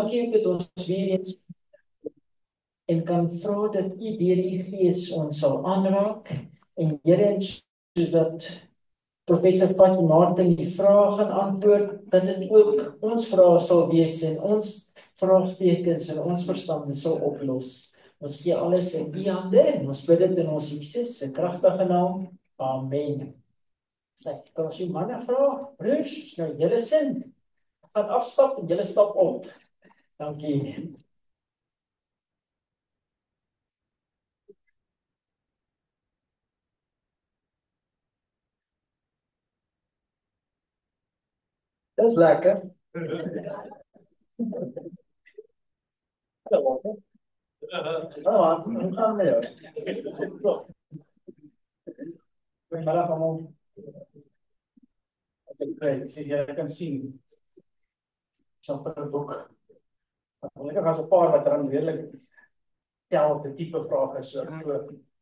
dankie dat ons weer eens en kan vra dat U deur U Gees ons sal aanraak en Here, soos dat Professor Fatty Martin die vrae gaan antwoord, dat dit ook ons vrae sal wees en ons vraagtekens en ons verstande sal oplos. Ons gee alles in U hande en ons bid dit in ons Jesus se kragtige naam. Amen. Kan ons die manne vra, broers, nou julle sin, gaan afstap en julle stap op. Dankie. Dis lekker. Hoe gaan met jou? Goeiemiddag allemaal. Ek jy kan sien. Zo'n boek. Gelukkig was 'n paar wat dan redelik tel op die tipe vrae is so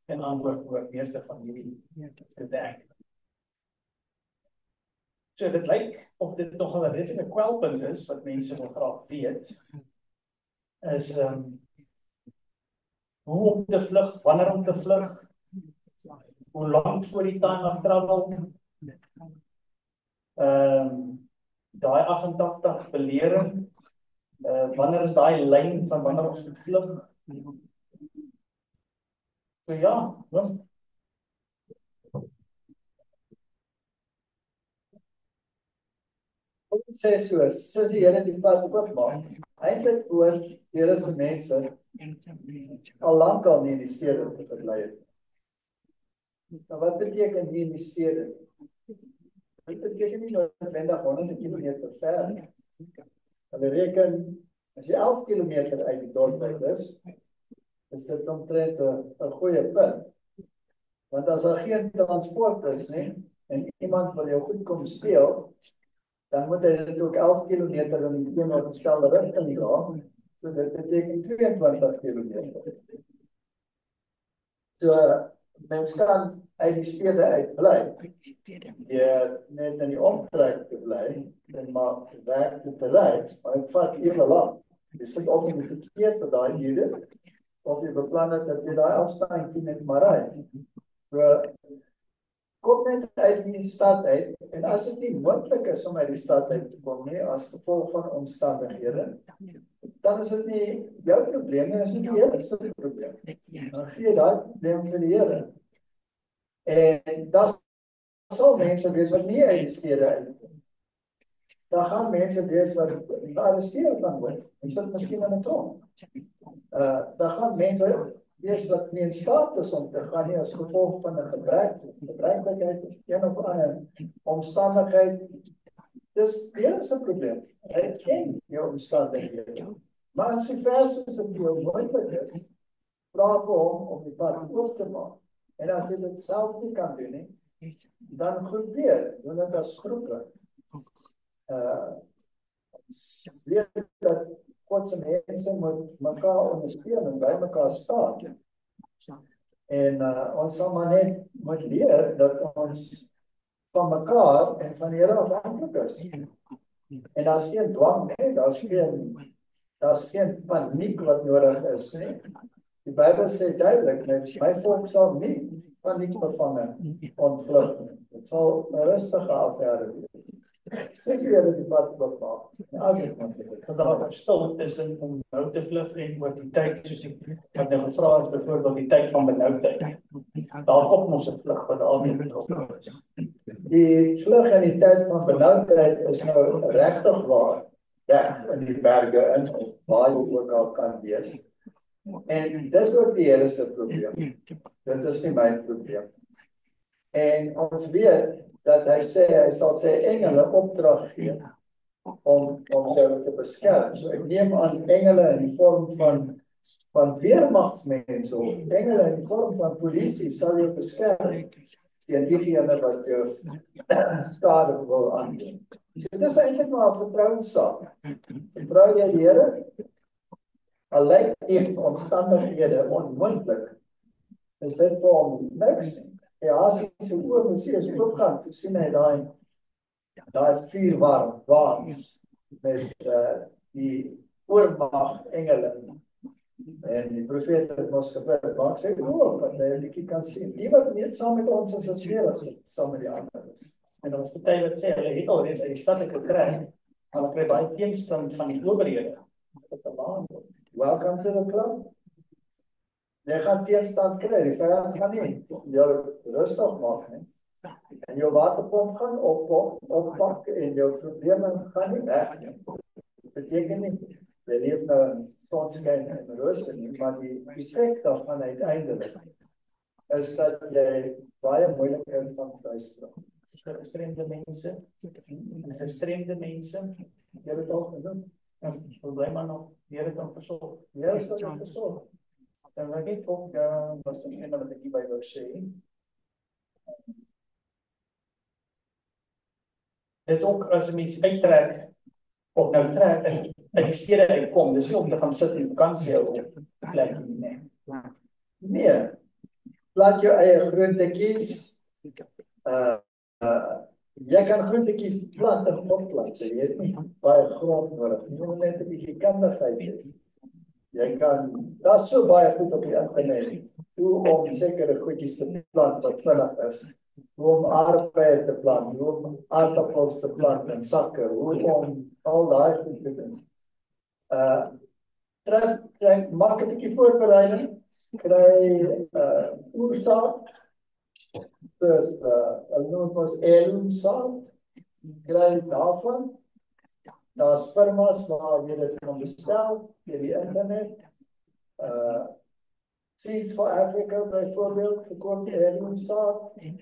en antwoord oor meeste van hierdie gedek. So dit lyk of dit nog 'n redelike kwelpunt is wat mense wil graag weet. Is hoe om te vlug, wanneer om te vlug, hoe lank voor die time of travel, daai 88 belering, wanneer is daai lyn van wanneer ons moet vlug? So ja, sê soos die Here die pad oopmaak. Eintlik hoor Here se mense al lank al nie in die stede verbly het. Nou wat beteken nie in die stede? Dit beteken nie noodwendig 100 km ver nie. Hulle reken, as jy 11 km uit die dorp uit is dit omtrent 'n goeie punt. Want as daar geen transport is nie, en iemand wil jou goed kom steel, dan moet hy dit ook 11 km in die teenoorgestelde rigting dra. So dit beteken 22 km. So mens kan uit die stede uit bly. Jy net in die omtrek te bly en maar werk te bereik, maar dit vat ewe lank. Jy sit of in die verkeer vir daai ure, of jy beplan het dat jy daai afstandjie net maar ry. So kom net uit die stad uit, en as dit nie moontlik is om uit die stad uit te kom nie, as gevolg van omstandighede, dan is dit nie jou probleem nie, is dit die Here se probleem. Dan gee daai probleem vir die Here. En daar sal mense wees wat nie uit die stede uitkom. Daar gaan mense wees wat gearresteer kan word. En sit miskien in 'n tronk. Daar gaan mense wees wat nie in staat is om te gaan nie as gevolg van 'n gebreklikheid of een of ander omstandigheid. Dis die Here se probleem. Hy ken jou omstandighede. Maar in sover soos dit jou moontlik is, vra vir hom om die pad oop te maak. En as jy dit self nie kan doen nie, dan groepeer, doen dit as groepe. Weet dat God se mense moet mekaar ondersteun en by mekaar staan. En ons sal maar net moet leer dat ons van mekaar en van die Here afhanklik is. En daar's geen dwang nie, daar's geen paniek wat nodig is nie. Die Bybel sê duidelik, my volk sal nie paniekbevange ontvlug nie. Dit sal 'n rustige affære wees. Ek sê dat die pad wat maak. Daar verskil tussen om nou te vlug en oor die tyd, soos ek nou gevra is, byvoorbeeld die tyd van benoudheid. Daar kom ons 'n vlug wat daarmee betrokke is. Die vlug in die tyd van benoudheid is nou regtig waar. Ja, in die berge in waar jy ook al kan wees. En dis ook die Here se probleem. Dit is nie my probleem. En ons weet dat hy sal sy engele opdrag gee om jou te beskerm. So ek neem aan engele in die vorm van weermagtsmense of engele in die vorm van polisie sal jou beskerm teen diegene wat jou skade wil aandoen. Dit is eintlik maar 'n vertrouenssaak. Vertrou jy die Here? Al lyk die omstandighede onmoontlik, is dit vir hom niks. Ja, as hy sy oor moet sien, as hy opgaan, toe sien hy daai vuurwaans met die oormag engele. En die profeet het mos gebeur, maar ek sê ook, dat hy 'n bietjie kan sien. Die wat nie saam met ons is meer as wat saam met die ander is. En ons party wat sê hulle het al reeds uit die stad gekry, maar hulle kry baie teenstand van die owerhede. Dit is maar Welcome to the club. Jy gaan teenstand kry, die vyand gaan nie jou rustig maak nie. En jou waterpomp gaan oppak en jou probleme gaan nie weg nie. Dit beteken nie, jy leef nou in sonskyn en rus nie, maar die effek daarvan uiteindelik is dat jy baie moeilikheid van thuis kry. gestremde mense, gestremde mense, Jy het ook gedoen. en probleem maar nog, die Here kan versorg. Jy is wat jy versorg. En wat ek ook, was die ene wat ek hierby wou sê, dit ook as 'n mens uittrek, of nou trek, en uit die stede uitkom, dis nie om te gaan sit en vakansie hou op plek nie. Nee, laat jou eie groentetjies. Jy kan groentetjies plant en opplant. Jy het nie baie grond nodig. Jy moet net 'n bietjie kundigheid hê. Jy kan, daar's so baie goed op die internet. Hoe om sekere goedjies te plant wat vinnig is. Hoe om aardbeie te plant, hoe om aardappels te plant in sakke, hoe om al daai goed te doen. Maak 'n bietjie voorbereiding, kry oersaad, dus hulle noem ons heirloomsaad, kry daarvan. Daar's firmas waar jy dit kan bestel deur die internet. Seeds for Africa byvoorbeeld verkoop heirloomsaad. En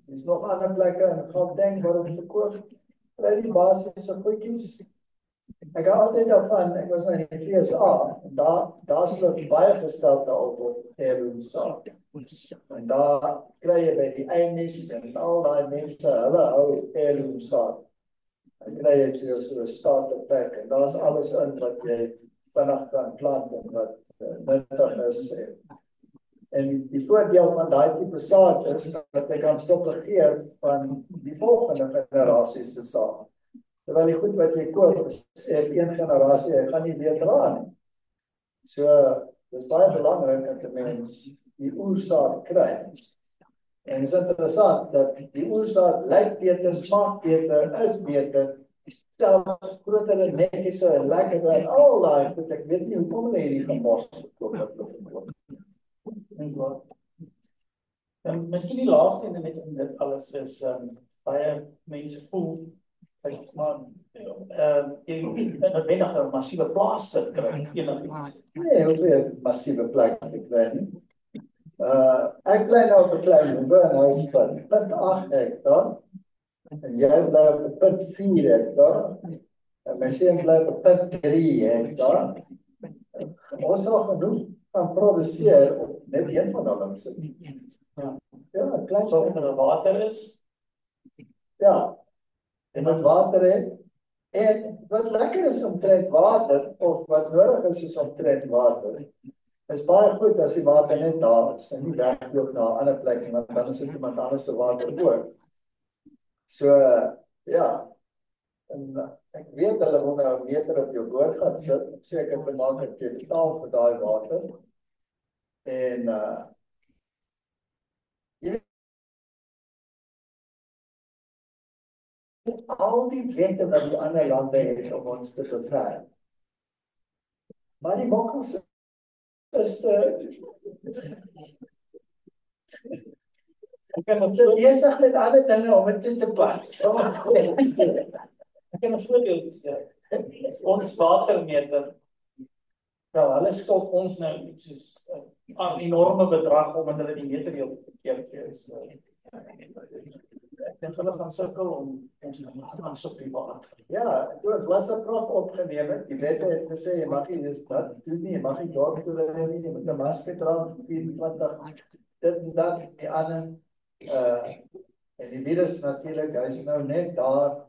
is nog ander plekke en Gauteng waar ons verkoop. Kry die basiese goedjies. Ek hou altyd daarvan, ek was nou in die VSA, en daar's hulle baie gestel daarop op heirloomsaad. En daar kry jy by die Amish en al daai mense, hulle hou heirloomsaad. En kry jy so 'n starter pack en daar's alles in wat jy vinnig kan plant en wat nuttig is. En die voordeel van daai tipe saad is dat jy kan propageer van die volgende generasies se saad. Terwyl die goed wat jy koop is een generasie, jy gaan nie weer dra nie. So, dit is baie belangrik dat 'n mens die oersaad kry. En het is interessant dat die oersaad lyk beter, smaak beter, is beter, selfs groter en netjiese en lekkerder en al daai goed. Ek weet nie hoekom hulle hierdie gemors koop. En miskien die laaste en met in dit alles is baie mense voel maar jy noodwendig 'n massiewe plaasstuk kry enigiets. Nee, hoeveel massiewe plek ek kry nie. Ek bly nou op 'n klein hoeve en huis van 0.8 hektaar. En jy bly op 0.4 hektaar. En my seun bly op 0.3 hektaar. Ons sal genoeg kan produseer op net een van hulle sit. Ja, klein So onder water is, ja. En wat water het. En wat lekker is omtrent water, of wat nodig is omtrent water, is baie goed as die water net daar is en nie wegloop na 'n ander plek nie, want dan is dit iemand anders se water ook. So, ja. En ek weet hulle wil nou 'n meter op jou boot gaan sit, seker te maak dat jy betaal vir daai water. En jy weet, al die wette wat die ander lande het om ons te beperk. Maar die mokkels is ek kan Ons is besig met ander dinge om dit toe te pas. Ek kan 'n voorbeeld sê. Ons watermeter, wel, hulle skuld ons nou iets soos 'n enorme bedrag omdat hulle die meter heel verkeerd is. Ek dink hulle gaan sukkel om ons te aansoek die water. Ja, toe wat se prof opgeneem het, die wette het gesê jy mag nie dis dat doen nie, jy mag nie dorp toe ry nie, jy moet 'n masker dra 24 dit en dat die ander en die virus natuurlik, hy's nou net daar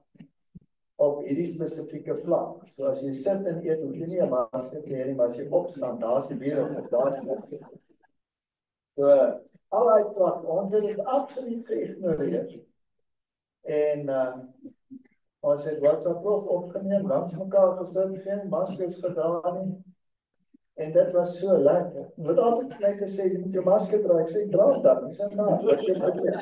op hierdie spesifieke vlak. So as jy sit en eet, hoef jy nie 'n masker te hê nie, maar as jy opstaan, daar's die virus of daar's die. So al daai vlak, ons het dit absoluut geïgnoreer. En Ons het WhatsApp opgeneem, langs mekaar gesit, geen maskers gedaan nie. En dit was so lekker. Wat altyd vir my gesê, jy moet jou masker dra, ek sê, dra dan. Ek sê, nou, wat jy moet doen.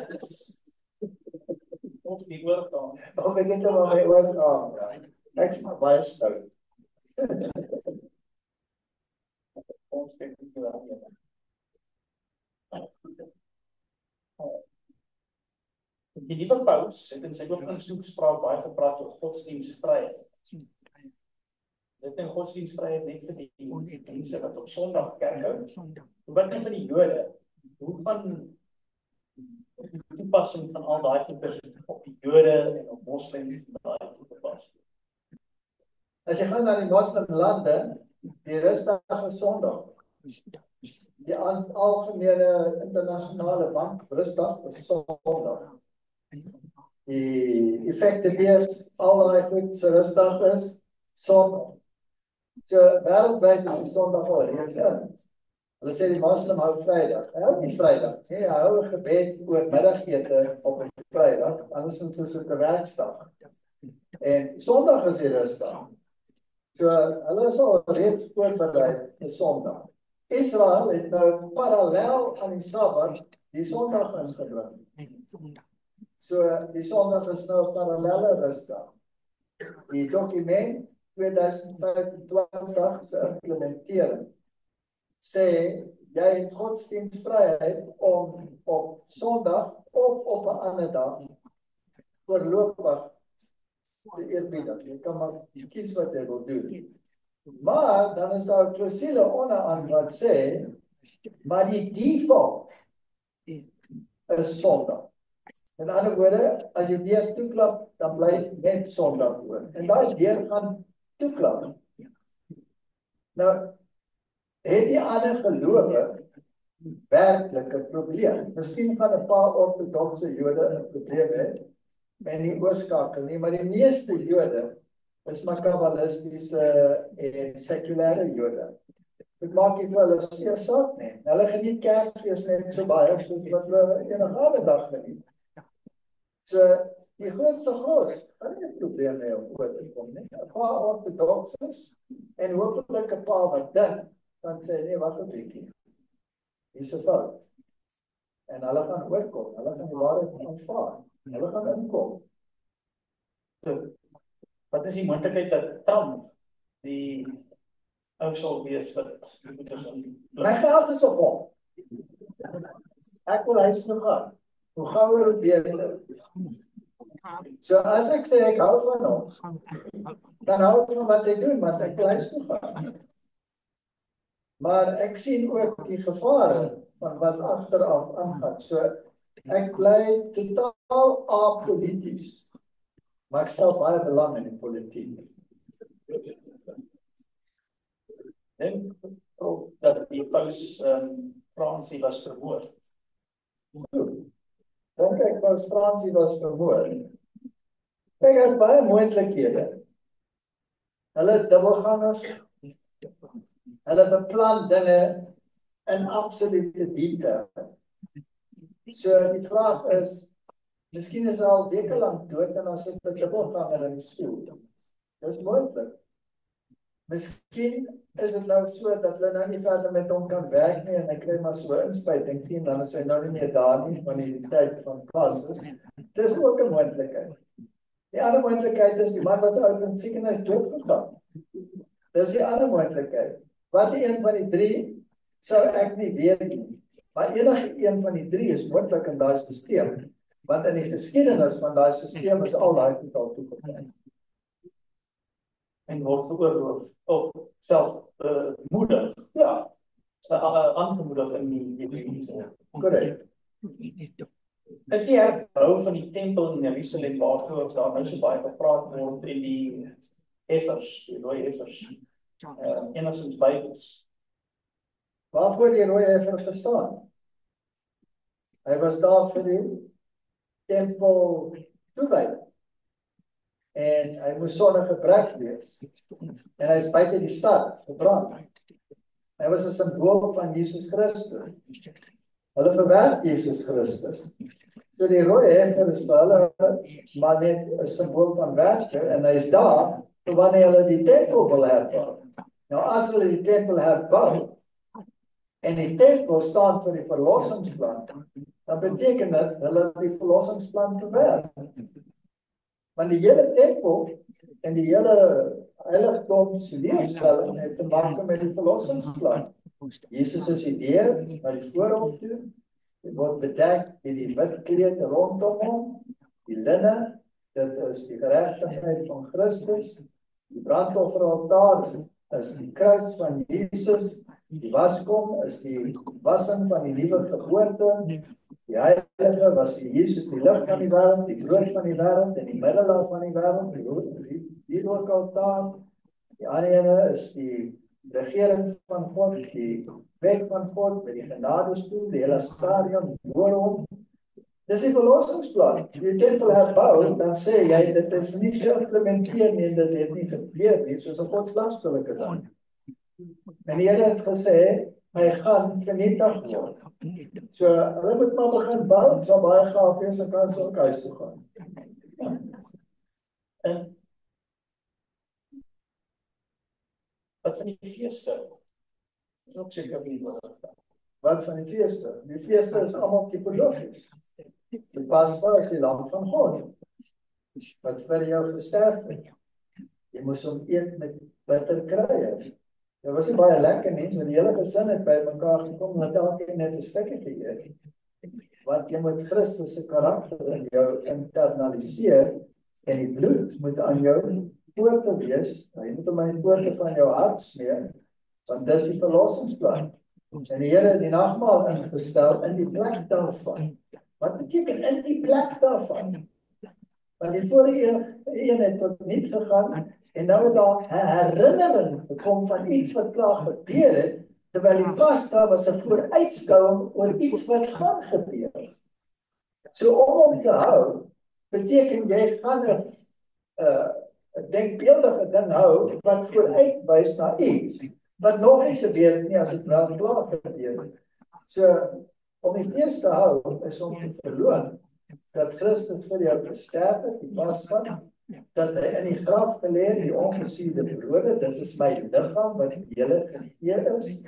Ons die oorgaan. Of ek het hom aan my oor aan. Ek is maar baie stout. Ons kyk nie waar nie. Die liewe Paulus het in sy openingstoespraak baie gepraat oor godsdienstvryheid. Dit is godsdienstvryheid net vir die mense wat op Sondag kerk hou. Wat nie vir die Jode? Hoe van die toepassing van al daai goeders op die Jode en op moslims daai toepas? As jy gaan na die moslimlande, die rustige Sondag, die algemene internasionale bank rustig op Sondag. Die effekte weer al daai goed so rustig is Sondag. So wêreldwyd is die Sondag al reeds in. Hulle sê die moslim hou Vrydag. Hy hou nie Vrydag. Nee, hy hou 'n gebed oor middagete op 'n Vrydag, anders is dit 'n werkdag. En Sondag is die rustdag. So hulle is al reeds voorberei vir Sondag. Israel het nou parallel aan die Sabbat die Sondag ingebring. So die Sondag is nou 'n parallelle rustdag. Die dokument 2025 se implementering sê jy het godsdienstvryheid om op Sondag of op 'n ander dag voorlopig te eerbiedig. Jy kan maar kies wat jy wil doen. Maar dan is daar 'n klousule onderaan wat sê maar die default is Sondag. In ander woorde, as jy deur toeklap, dan bly net Sondag oor. En daai deur gaan toeklap. Nou, het die ander gelowe werklik 'n probleem? Miskien van 'n paar ortodokse Jode 'n probleem het en nie oorskakel nie, maar die meeste Jode is maar kabbalistiese en sekulêre Jode. Dit maak nie vir hulle seer saak nie. Hulle geniet Kersfees net so baie soos wat hulle enige ander dag geniet. So, die grootste gros, kan nie 'n probleem hê om oor te kom nie. 'n Paar ortodokses en hopelik 'n paar wat dink, dan sê nee, wag 'n bietjie. Hier's 'n fout. En hulle gaan oorkom, hulle gaan die waarheid aanvaar. Hulle gaan inkom. So, wat is die moontlikheid dat Trump die ou sal wees wat die goeders aan My geld is op hom. Ek wil huis toe gaan. Hoe gouer hoe beter. So as ek sê ek hou van hom, dan hou ek van wat hy doen, want ek wil huis toe gaan. Maar ek sien ook die gevare van wat agteraf aangaan. So ek bly totaal apolities. Maar ek stel baie belang in die politiek. dink dat die paus Fransie was vermoord. Dink ek paus Fransie was vermoord. Kyk, daar is baie moontlikhede. Hulle is dubbelgangers. Hulle beplan dinge in absolute diepte. So die vraag is, miskien is hy al weke lank dood en as dit 'n dubbelganger in die stoel. Dis moontlik. Miskien is dit nou so dat hulle nou nie verder met hom kan werk nie en hy kry maar so inspuiting en dan is hy nou nie meer daar nie van die tyd van Christus. Dis ook 'n moontlikheid. Die ander moontlikheid is die man was oud en siek en hy is doodgegaan. Dis die ander moontlikheid. Wat een van die drie sou ek nie weet nie. Maar enige een van die drie is moontlik in daai stelsel. Want in die geskiedenis van daai stelsel is al daai totaal toegepas. En word veroorloof of self moedig. Ja. Aangemoedig in die Bybel. Korrek. Is die herbou van die tempel in Jerusalem waarvoor daar nou so baie gepraat word in die Efers, die rooi Efers. Enigstens Bybels. Waarvoor die rooi Efers gestaan? Hy was daar vir die tempel toewyding. En hy moes sonder gebrek wees. En hy is buite die stad gebrand. Hy was 'n simbool van Jesus Christus. Hulle verwerp Jesus Christus. So die rooi heifer is vir hulle maar net 'n simbool van werke en hy is daar vir wanneer hulle die tempel wil herbou. Nou as hulle die tempel herbou en die tempel staan vir die verlossingsplan, dan beteken dit hulle die verlossingsplan verwerp. Want die hele tempel en die hele heiligdom se leefstelling het te maak met die verlossingsplan. Jesus is die deur na die voorhof toe. Dit word bedek met die wit kleed rondom hom, die linne, dit is die geregtigheid van Christus, die brandofferaltaar is die kruis van Jesus, die waskom is die wassing van die nuwe geboorte, die heilige was die Jesus, die lig van die wêreld, die brood van die wêreld en die middelaar van die wêreld, die wierookaltaar, die ander ene is die regering van God, die wet van God, met die genadestoel, die hele stadion, die oorhom. Dis die verlossingsplan. Die tempel herbou, dan sê jy, dit is nie geïmplementeer nie, dit het nie gebeur nie, soos 'n godslasterlike ding. En die Here het gesê, hy gaan vernietig word. So, hulle moet maar begin bou, sal baie gaaf wees, en kan so ook huis toe gaan. En wat van die feeste? Dis ook seker nie belangrijk. Wat van die feeste? Die feeste is allemaal typologisch. Die Pascha is die lam van God, wat vir jou gesterf het. Jy moes hom eet met bitter kruie. Dit was nie baie lekker nie, want die hele gesin het by mekaar gekom, en het elkeen net 'n stukkie geëet. Want jy moet Christus se karakter in jou internaliseer, en die bloed moet aan jou poorte wees, jy moet hom aan die poorte van jou hart smeer, want dis die verlossingsplan. En die Here het die nagmaal ingestel in die plek daarvan. Wat beteken in die plek daarvan? Want die vorige een het tot niet gegaan, en nou het daar 'n herinnering gekom van iets wat klaar gebeur het, terwyl die Pascha was 'n vooruitskouing oor iets wat gaan gebeur. So om te hou, beteken jy gaan 'n denkbeeldige ding hou, wat vooruitwys na iets, wat nog nie gebeur het nie, as dit wel klaar gebeur het. So, om die fees te hou, is om te verloon, dat Christus vir jou gesterf het, die Pascha, dat hy in die graf gelê het, die ongesuurde brode, dit is my liggaam wat julle gegee is.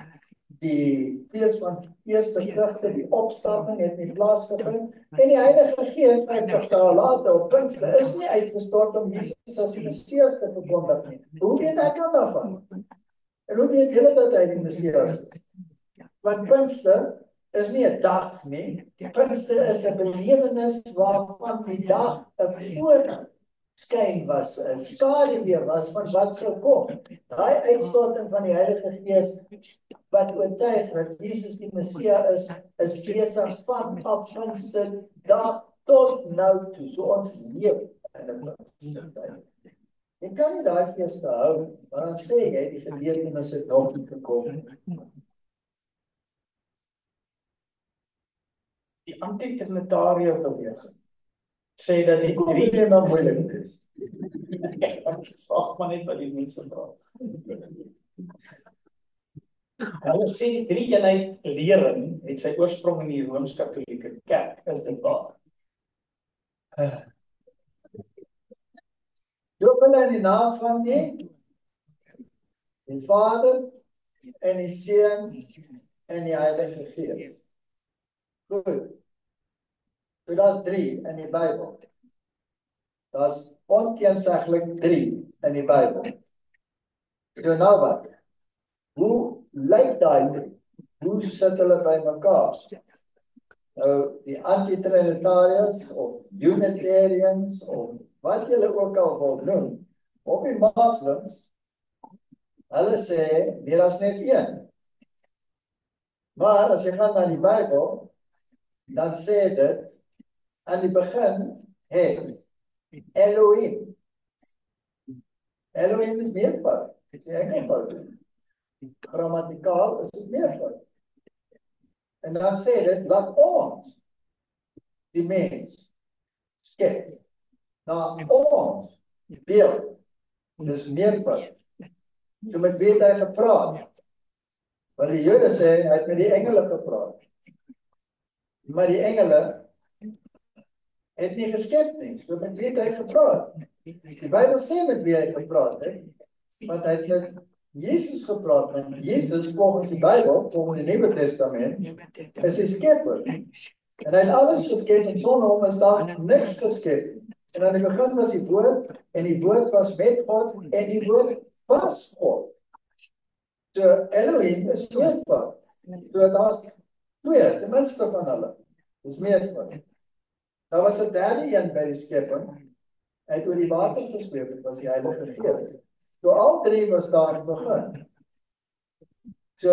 Die fees van eerste vrugte, die opstanding het nie plaasgevind, en die Heilige Gees 50 dae later op Pinkster is nie uitgestort om Jesus as die Messias te verkondig nie. Hoe weet ek dan daarvan? En hoe weet julle dat hy die Messias is? Want Pinkster is nie 'n dag nie. Pinkster is 'n belewenis waarvan die dag 'n voorskyn was, 'n skaduwee was van wat sou kom. Daai uitstorting van die Heilige Gees wat oortuig dat Jesus die Messias is besig vanaf Pinkster dag tot nou toe. So ons leef in 'n Pinkstertyd. Jy kan nie daai feeste hou, maar dan sê jy die gebeurtenis het nog nie gekom. Die anti-trinitarie beweging sê dat die Hoe dit nou moeilik is. Ek vraag maar net wat die mense vra. Hulle sê die drie-eenheid lering het sy oorsprong in die Rooms-Katolieke Kerk. Is dit waar? Doop hulle in die naam van die Vader en die Seun en die Heilige Gees. Goed. So daar's 3 in die Bybel. Daar's onteenseglik 3 in die Bybel. So nou wat? Hoe lyk daai 3? Hoe sit hulle by mekaar? Nou, die anti-trinitariërs of Unitarians of wat julle ook al wil noem, of die moslims, hulle sê, daar is net een. Maar as jy gaan na die Bybel, dan sê dit, aan die begin, Elohim. Elohim is meervoud. Dit is enkelvoud. Grammatikaal is dit meervoud. En dan sê dit, laat ons die mens skep na ons beeld. Dis meervoud. So met wie het hy gepraat? Want die Jode sê, hy het met die engele gepraat. Maar die engele het nie geskep nie. So met wie het hy gepraat? Die Bybel sê met wie hy gepraat het. Want hy het met Jesus gepraat. Want Jesus, volgens die Bybel, volgens die Nuwe Testament, is die skepper. En hy het alles geskep en sonder hom is daar niks geskep. En aan die begin was die woord, en die woord was met God, en die woord was God. So Elohim is meervoud. So daar's twee, ten minste van hulle. Dis meervoud. Daar was 'n derde een by die skepping. Hy het oor die water gesweef, dit was die Heilige Gees. So al drie was daar in die begin. So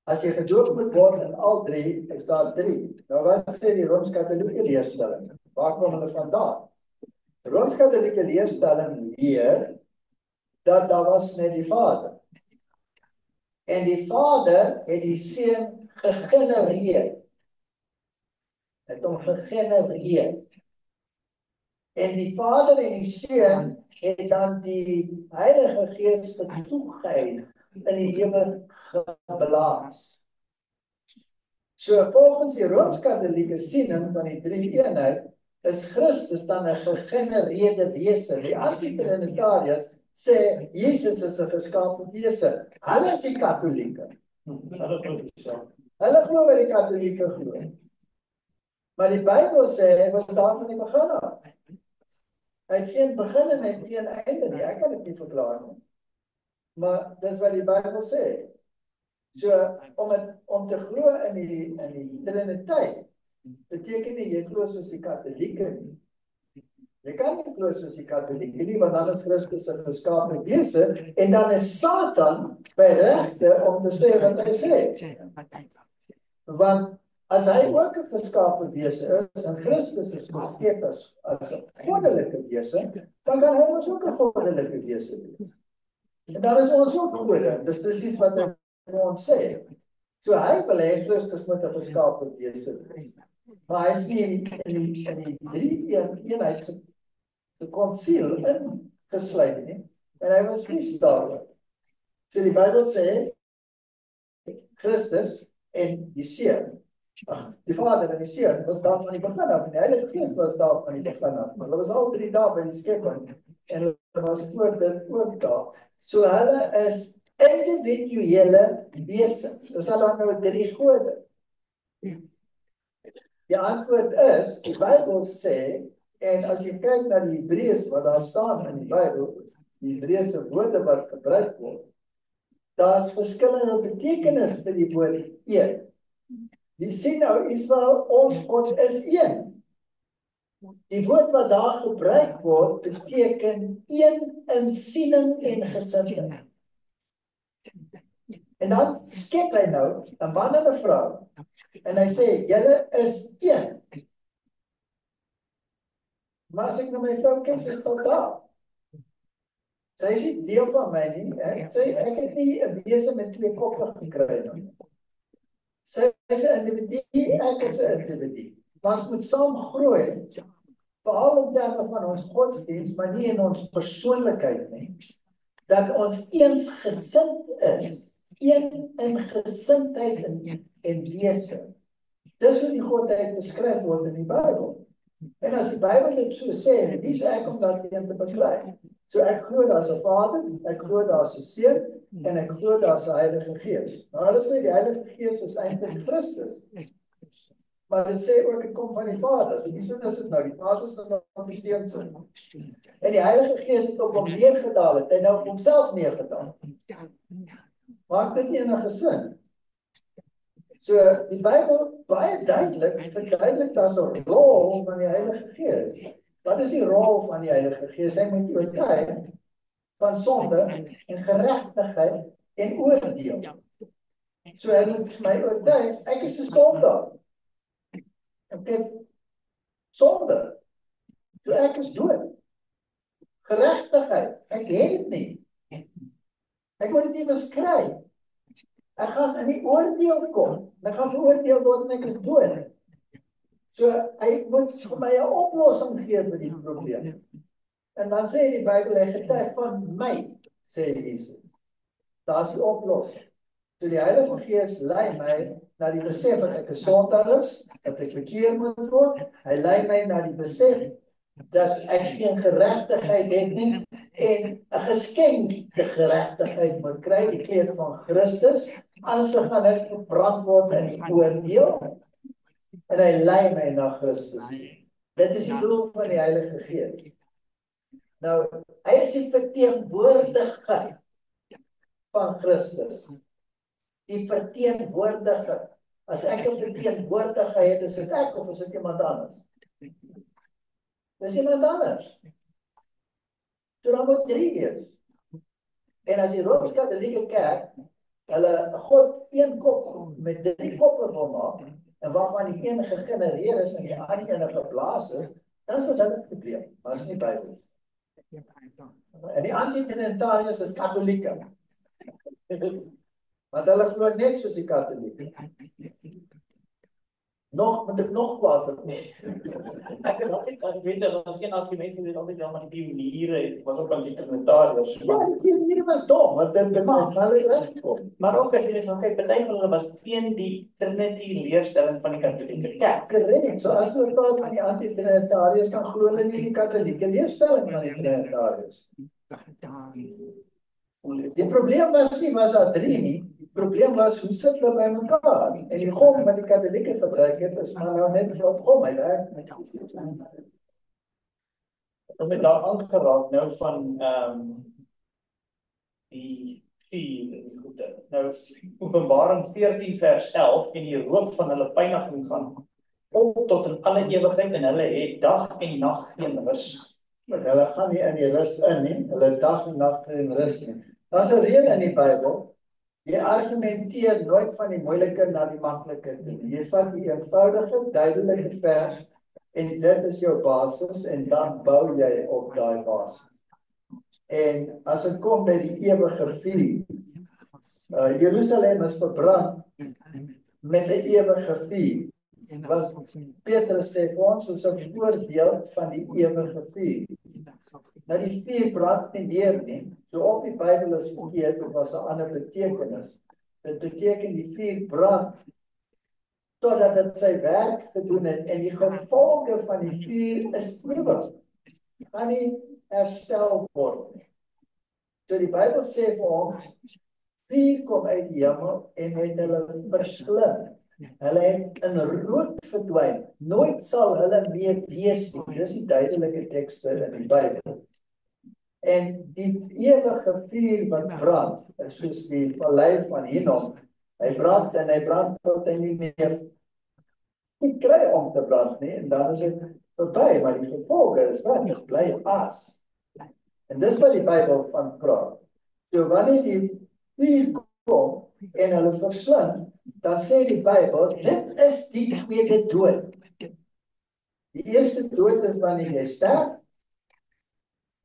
as jy gedoop moet word in al drie, is daar drie. Nou wat sê die Rooms-Katolieke leerstelling? Waar kom hulle vandaan? Die Rooms-Katolieke leerstelling leer dat daar was net die Vader. En die Vader het die Seun gegenereer. Het hom gegenereer. En die Vader en die Seun het dan die Heilige Gees toegeëig in die lewe geblaas. So volgens die Rooms-Katolieke siening van die drie eenheid is Christus dan 'n gegenereerde wese. Die anti-trinitariërs sê Jesus is 'n geskaapte wese. Hulle is die Katolieke. Hulle glo wat die Katolieke glo. Maar die Bybel sê hy was daar van die begin af. Hy het geen begin en hy het geen einde nie. Ek kan dit nie verklaar nie. Maar dis wat die Bybel sê. So om te glo in die Triniteit beteken nie jy glo soos die Katolieke nie. Jy kan nie glo soos die Katolieke nie, want dan is Christus 'n geskaapte wese en dan is Satan by regte om te sê wat hy sê. Want as hy ook 'n geskaapte wese is en Christus is geskep as 'n goddelike wese, dan kan hy ons ook 'n goddelike wese wees. En dan is ons ook gode. Dis presies wat hy vir ons sê. So hy wil hê Christus moet 'n geskaapte wese wees. Maar hy is nie in die drie eenheid se konsiel ingesluit nie. En hy was vies daaroor. So die Bybel sê Christus en die Seun, die Vader en die Seun was daar van die begin af. En die Heilige Gees was daar van die begin af. Hulle was al drie daar by die skepping. En hulle was voor dit ook daar. So hulle is individuele wesens. Dis al dan nou drie gode. Die antwoord is, die Bybel sê, en as jy kyk na die Hebreërs wat daar staan in die Bybel, die Hebreëse woorde wat gebruik word, daar's verskillende betekenis vir die woord een. Jy sien nou Israel, ons God is een. Die woord wat daar gebruik word beteken een in siening en gesindheid. En dan skep hy nou 'n man en 'n vrou en hy sê julle is een. Maar as ek na my vrou kyk, sy staan daar. Sy is nie deel van my nie. Ek het nie 'n wese met twee koppe gekry nie. Sy is 'n individu, ek is 'n individu. Maar ons moet saam groei. Veral in terme van ons godsdienst, maar nie in ons persoonlikheid nie. Dat ons eensgesind is. Een in gesindheid en wese. Dis hoe die godheid beskryf word in die Bybel. En as die Bybel dit so sê, wie is ek om dat te beskryf? So ek glo daar's 'n Vader, ek glo daar's 'n Seun en ek glo daar's 'n Heilige Gees. Nou hulle sê die Heilige Gees is eintlik Christus. Maar dit sê ook dit kom van die Vader. So wie sê is dit nou? Die Vader is van die Seun. En die Heilige Gees het op hom neergedaal, het hy nou op homself neergedaal. Maak dit enige sin? So die Bybel baie duidelik verduidelik daar's 'n rol van die Heilige Gees. Wat is die rol van die Heilige Gees? Hy moet oortuig van sonde en geregtigheid en oordeel. So hy moet my oortuig, ek is 'n sondaar. Ek het sonde. So ek is dood. Geregtigheid, ek het dit nie. Ek moet dit iewers kry. Ek gaan in die oordeel kom. Ek gaan veroordeel word en ek is dood. So hy moet vir my 'n oplossing gee vir die probleem. En dan sê die Bybel hy getuig van my, sê Jesus. Daar's die oplossing. So die Heilige Gees lei my na die besef dat ek 'n sondaar is, dat ek bekeer moet word. Hy lei my na die besef dat ek geen geregtigheid het nie en 'n geskenkte geregtigheid moet kry, die kleed van Christus. Anders gaan ek verbrand word in die oordeel. En hy lei my na Christus. Dit is die doel van die Heilige Gees. Nou, hy is die verteenwoordiger van Christus. Die verteenwoordiger. As ek 'n verteenwoordiger het, is dit ek of is dit iemand anders? Dis iemand anders. So dan moet 3 wees. En as die Rooms-Katolieke Kerk hulle God een kop met 3 koppe wil maak, en waarvan die een gegenereer is en die ander een geblaas is, dan is dit 'n probleem. Maar is nie Bybel. En die anti-trinitariërs is Katolieke. Want hulle glo net soos die Katolieke. Moet ek nog kwaad word? Ek weet dat as geen argument gewees altyd dan met die pioniere was ook anti-trinitariërs. Ja, die pioniere was dom, want dit maak hulle regkom. Maar ook as jy nou kyk, party van hulle was teen die Trinity leerstelling van die Katolieke Kerk. Korrek, so as hulle praat van die anti-trinitariërs, dan glo hulle nie die Katolieke leerstelling van die trinitariërs. Die probleem was daar 3 nie. Die probleem was, hoe sit hulle by mekaar? En die gom wat die Katolieke gebruik het, is maar nou net vir gom, hy werk met Ons het daar aangeraak nou van die 4 goede. Nou Openbaring 14 vers 11 en die rook van hulle pyniging gaan op tot in alle ewigheid en hulle het dag en nag geen rus. Maar hulle gaan nie in die rus in nie, hulle dag en nag geen rus nie. Daar's 'n rede in die Bybel. Jy argumenteer nooit van die moeilike na die maklike toe. Jy vat die eenvoudige, duidelike vers en dit is jou basis en dan bou jy op daai basis. En as dit kom by die ewige vuur, Jerusalem is verbrand met 'n ewige vuur. Wat Petrus sê vir ons is 'n voorbeeld van die ewige vuur. Nou die vuur brand nie meer nie. So of die Bybel is verkeerd of was 'n ander betekenis. Dit beteken die vuur brand totdat dit sy werk gedoen het en die gevolge van die vuur is ewig. Kan nie herstel word nie. So die Bybel sê vir ons, vuur kom uit die hemel en het hulle verslind. Hulle het in rook verdwyn. Nooit sal hulle meer wees nie. Dis die duidelike tekste in die Bybel. En die ewige vuur wat brand, is soos die vallei van Hinnom. Hy brand en hy brand tot hy nie meer kry om te brand nie, en dan is dit verby, maar die gevolge is wat, dit bly as. En dis wat die Bybel van praat. So wanneer die vuur kom en hulle verslind, dan sê die Bybel, dit is die tweede dood. Die eerste dood is wanneer jy sterf,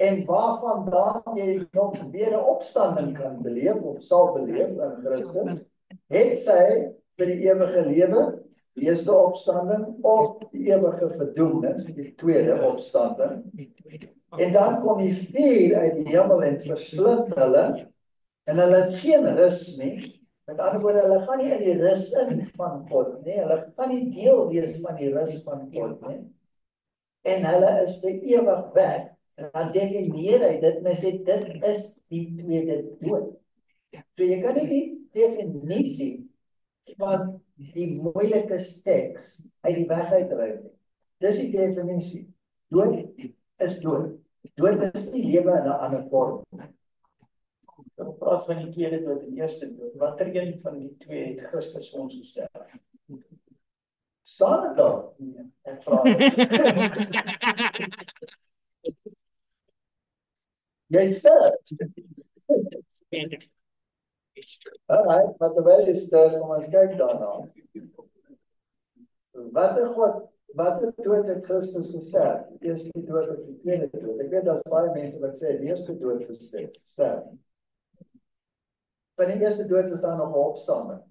en waarvandaan jy nog weer 'n opstanding kan beleef, of sal beleef in Christus, het sy vir die ewige lewe, die eerste opstanding, of die ewige verdoemnis, die tweede opstanding. En dan kom die vuur uit die hemel en verslind hulle, en hulle het geen rus nie. Met ander woorde, hulle gaan nie in die rus in van God nie, hulle gaan nie deel wees van die rus van God nie. En hulle is vir ewig weg. En dan definieer hy dit en hy sê, dit is die tweede dood. So jy kan nie die definisie van die moeilike teks uit die weg uitruim nie. Dis die definisie. Dood is dood. Dood is nie lewe in 'n ander vorm. Ons praat van die tweede dood en eerste dood. Watter een van die twee het Christus vir ons gesterf? Staan dit daar? Nee, ek vra. Jy sterf. Alright, maar terwyl jy sterf, kom ons kyk daarna. Watter dood het Christus gesterf? Die eerste dood of die tweede dood? Ek weet daar's baie mense wat sê die eerste dood sterf. Van die eerste dood is daar nog 'n opstanding.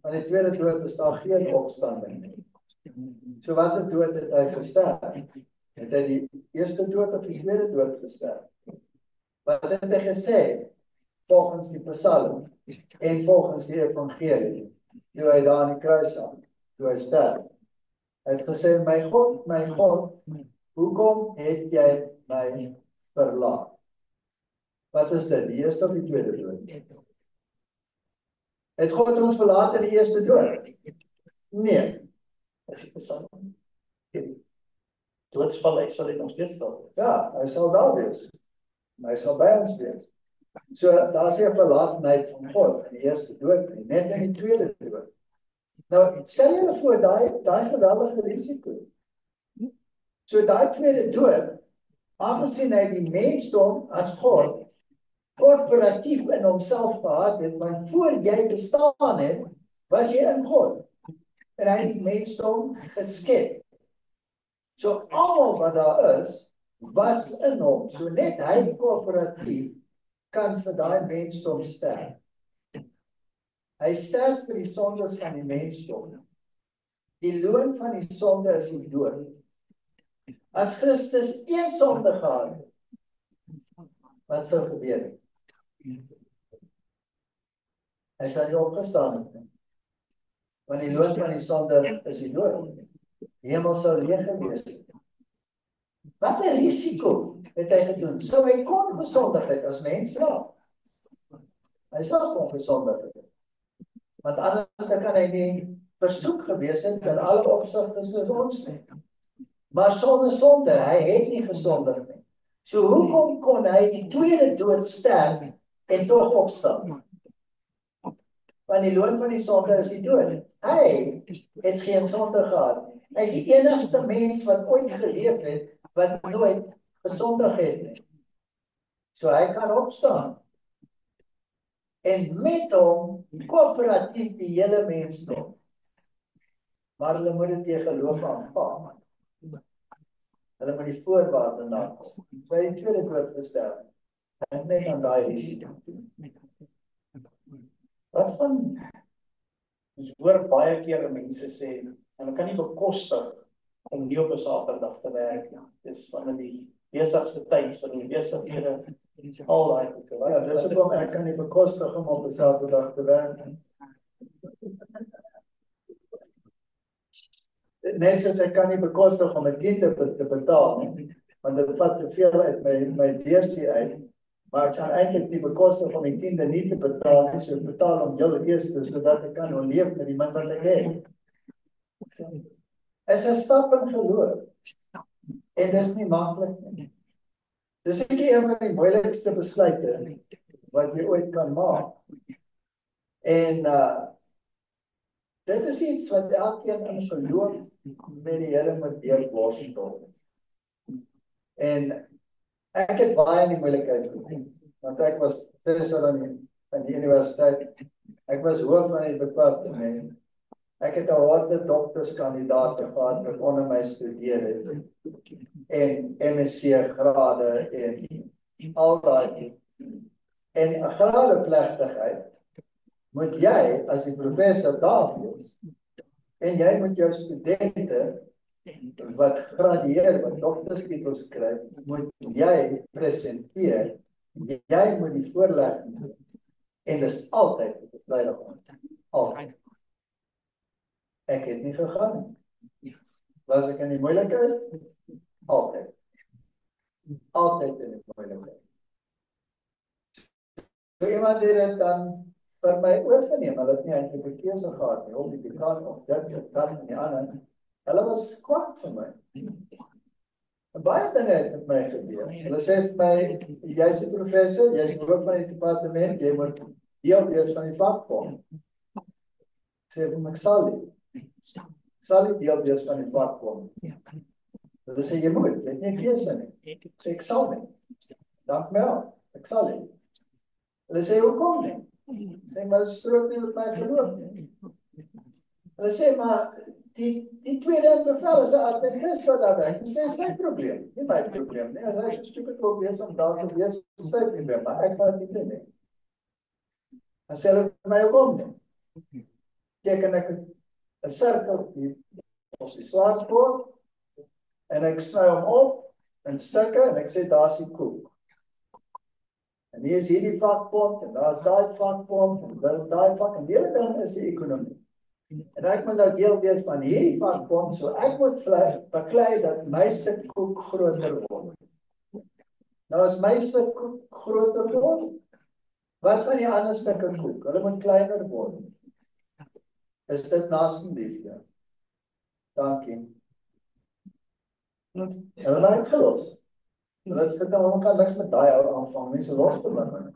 Van die tweede dood is daar geen opstanding nie. So watter dood het hy gesterf? Het hy die eerste dood of die tweede dood gesterf? Wat het hy gesê? volgens die Psalm en volgens die evangelie, toe hy daar aan die kruis hang, toe hy sterf. Hy het gesê, my God, hoekom het jy my verlaat? Wat is dit, die eerste of die tweede dood? Het God ons verlaat in die eerste dood? Nee. As jy Psalm doodsval, hy sal dit nog steeds daar wees. Ja, hy sal daar wees. Hy sal by ons wees. So, daar is 'n verlatenheid van God in die eerste dood, net in die tweede dood. Nou, stel julle voor, daai geweldige risiko. So, daai tweede dood, aangesien hy die mensdom as God korporatief in homself gehad het, want voor jy bestaan het, was jy in God. En hy het die mensdom geskep. So almal wat daar is, was in hom. So net hy korporatief kan vir daai mensdom sterf. Hy sterf vir die sondes van die mensdom. Die loon van die sonde is die dood. As Christus een sonde gehad het, wat sou gebeur? Hy sal nie opgestaan het. Want die loon van die sonde is die dood. Die hemel sou leeg gewees het. Wat 'n risiko het hy gedoen? So hy kon gesondigheid as mens raak. Hy sal kon gesondigheid. Want anders kan hy nie versoek gewees het in alle opsigte soos ons nie. Maar sonder sonde, hy het nie gesondig nie. So hoekom kon hy die tweede dood sterf en tog opstaan? Want die loon van die sonde is die dood. Hy het geen sonde gehad. Hy is die enigste mens wat ooit geleef het, wat nooit gesondig het nie. So hy kan opstaan. En met hom, korporatief die hele mensdom. Maar hulle moet dit tegen geloof aanvaar. Hulle moet die voorwaarde nakom. By die tweede dood gesterf. En net aan daai risiko. Wat van, ons hoor baie keer mense sê, en hulle kan nie bekostig om nie op 'n Saterdag te werk nie. Dis van die besigste tyd, van die besighede, al daai goede. Ja, dis hoekom ek kan nie bekostig om op 'n Saterdag te werk. Net soos ek kan nie bekostig om 'n kind te betaal nie, want dit vat te veel uit my beursie uit. Maar ek kan eintlik nie bekostig om die tiende nie te betaal nie, so ek betaal om julle eerste, sodat ek kan oorleef met die min wat ek het. Is 'n stap in geloof. En dis nie maklik nie. Dis seker een van die moeilikste besluite wat jy ooit kan maak. En dit is iets wat elkeen in geloof met die Here moet deurworstel. En ek het baie in die moeilikheid gekom, want ek was professor aan die universiteit. Ek was hoof van die departement. Ek het 'n harde doktorskandidaat gehad wat onder my studeer het. En MSc grade en al daai. En 'n gradeplegtigheid moet jy as die professor daar wees. En jy moet jou studente wat gradueer, wat doktorstitels kry, moet jy presenteer. Jy moet die voorlegging doen. En dis altyd op 'n Vrydag aand. Altyd. Ek het nie gegaan nie. Was ek in die moeilikheid? Altyd. Altyd in die moeilikheid. So iemand het dit dan vir my oorgeneem. Hulle het nie eintlik 'n keuse gehad nie, of die dekaan of dit en die ander. Hulle was kwaad vir my. En baie dinge het met my gebeur. Hulle sê vir my, jy's 'n professor, jy's hoof van die departement, jy moet deel wees van die vakbond. Sê vir my, ek sal nie deel wees van die vakbond. Hulle sê, jy moet, jy het nie keuse nie. Sê, ek sal nie. Dank my af, ek sal nie. Hulle sê, hoekom nie? Sê, maar dit strook nie met my geloof nie. Hulle sê, maar die tweede bevel is 'n adventis wat daar werk. Hulle sê, sy probleem, nie my probleem nie. As hy so stupid wil wees om daar te wees, is sy probleem, maar ek gaan dit nie doen nie. Dan sê hulle vir my, hoekom nie? Teken ek 'n sirkel hier, ons die swaardbord, en ek sny hom op in stukke, en ek sê, daar is die koek. En hier is hierdie vakbond, en daar is daai vakbond, en daar is daai vak, en die hele ding is die ekonomie. En ek moet nou deel wees van hierdie vakbond, so ek moet beklei dat my stuk koek groter word. Nou as my stuk koek groter word, wat van die ander stukke koek? Hulle moet kleiner word. Is dit naastenliefde? Dankie. Hulle het uitgelos. Hulle het nou kan niks met daai ou aanvang nie, so los te bring.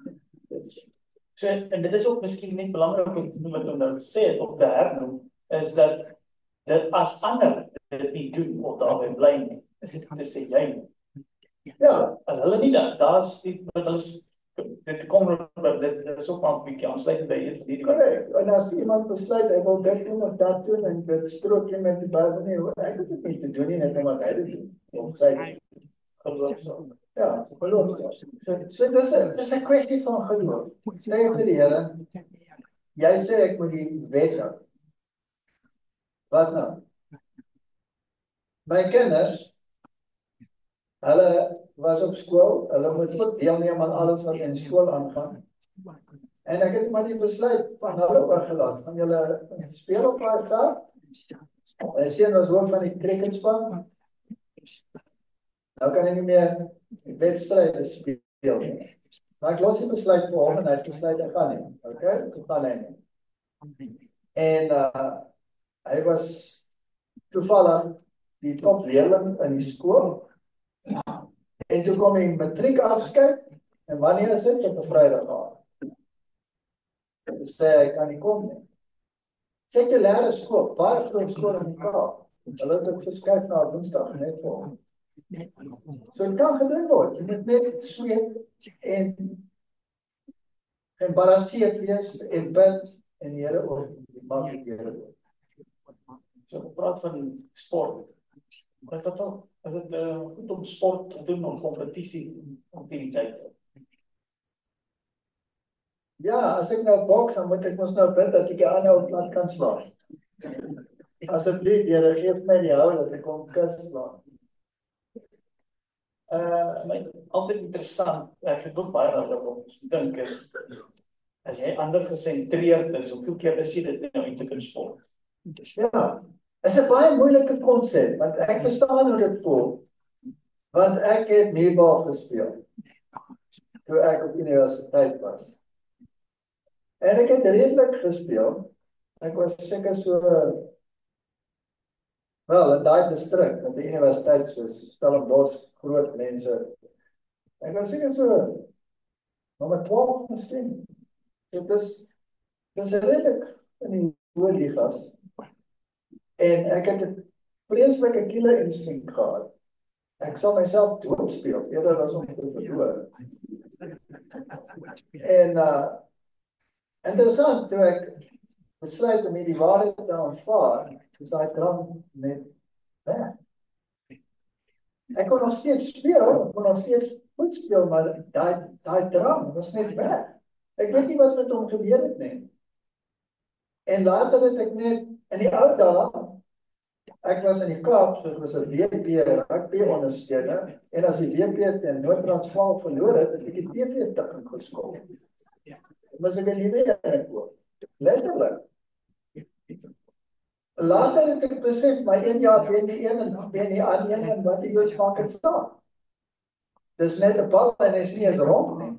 So, en dit is ook miskien net belangrik om wat om nou sê het, op te hernoem, is dat as ander dit nie doen of daarby bly nie, is dit sê jy nie. Ja, As hulle nie daar's die wat hulle dit kom dit is ook maar 'n bietjie aansluitend by dit vir die korrek. En as iemand besluit hy wil dit doen of dat doen en dit strook nie met die Bybel nie, ek het dit nie te doen nie, net omdat hy dit doen. Of sy geloof so. ja, geloof. So dis 'n kwessie van geloof. Sê vir die Here, jy sê ek moet die wet hou. Wat nou? My kinders, hulle was op skool, hulle moet ook deelneem aan alles wat in skool aangaan. En ek het maar die besluit van hulle oorgelaat, van julle speel op daai veld. Hy sê ons hoof van die cricketspan. Nou kan hy nie meer wedstryde speel nie. Maar ek los die besluit vir hom en hy het besluit hy gaan nie. Okay, ek gaan nie. En hy was toevallig die topleerling in die skool. En toe kom hy matriek afskeid en wanneer is dit op 'n Vrydag gehad? Sê hy kan nie kom nie. Sekulêre skool, baie groot skool in die Kaap. Hulle het dit verskuif na Woensdag net vir hom. So dit kan gedoen word. Jy moet net sweet en geëmbarrasseerd wees en bid en die Here ook maak dit Here. So praat van sport. Wat ook as dit goed om sport te doen om kompetisie aktiwiteite. Ja, as ek nou boks, dan moet ek mos nou bid dat ek die ander op plat kan slaan. Asseblief, Here, geef my die hou dat ek hom kan slaan. My altyd interessant, ek het ook baie daaroor dink is as jy ander gesentreerd is, hoeveel keer is jy dit nou eintlik in sport? Ja, is 'n baie moeilike konsep, want ek verstaan hoe dit voel. Want ek het muurbaal gespeel toe ek op universiteit was. En ek het redelik gespeel. Ek was seker so wel in daai distrik, want die universiteit soos Stellenbosch, groot mense. Ek was seker so nommer 12 miskien. Dit is redelik in die hoë ligas. En ek het 'n vreeslike killer instink gehad. Ek sal myself doodspeel eerder as om te verloor. En interessant, toe ek besluit om hierdie waarheid te aanvaar, is daai drang net weg. Ek kon nog steeds speel, ek kon nog steeds goed speel, maar daai drang was net weg. Ek weet nie wat met hom gebeur het nie. En later het ek net in die ou dae, ek was in die Kaap, so ek was 'n WP rugby ondersteuner, en as die WP teen Noord-Transvaal verloor het, het ek die TV-stukking geskop. Was ek in die weer koop. Letterlik. Later het ek besef, my 1 jaar wen die een en wen die ander een, en wat die Joos maak het staan. Dis net 'n bal en hy is nie eens rond nie.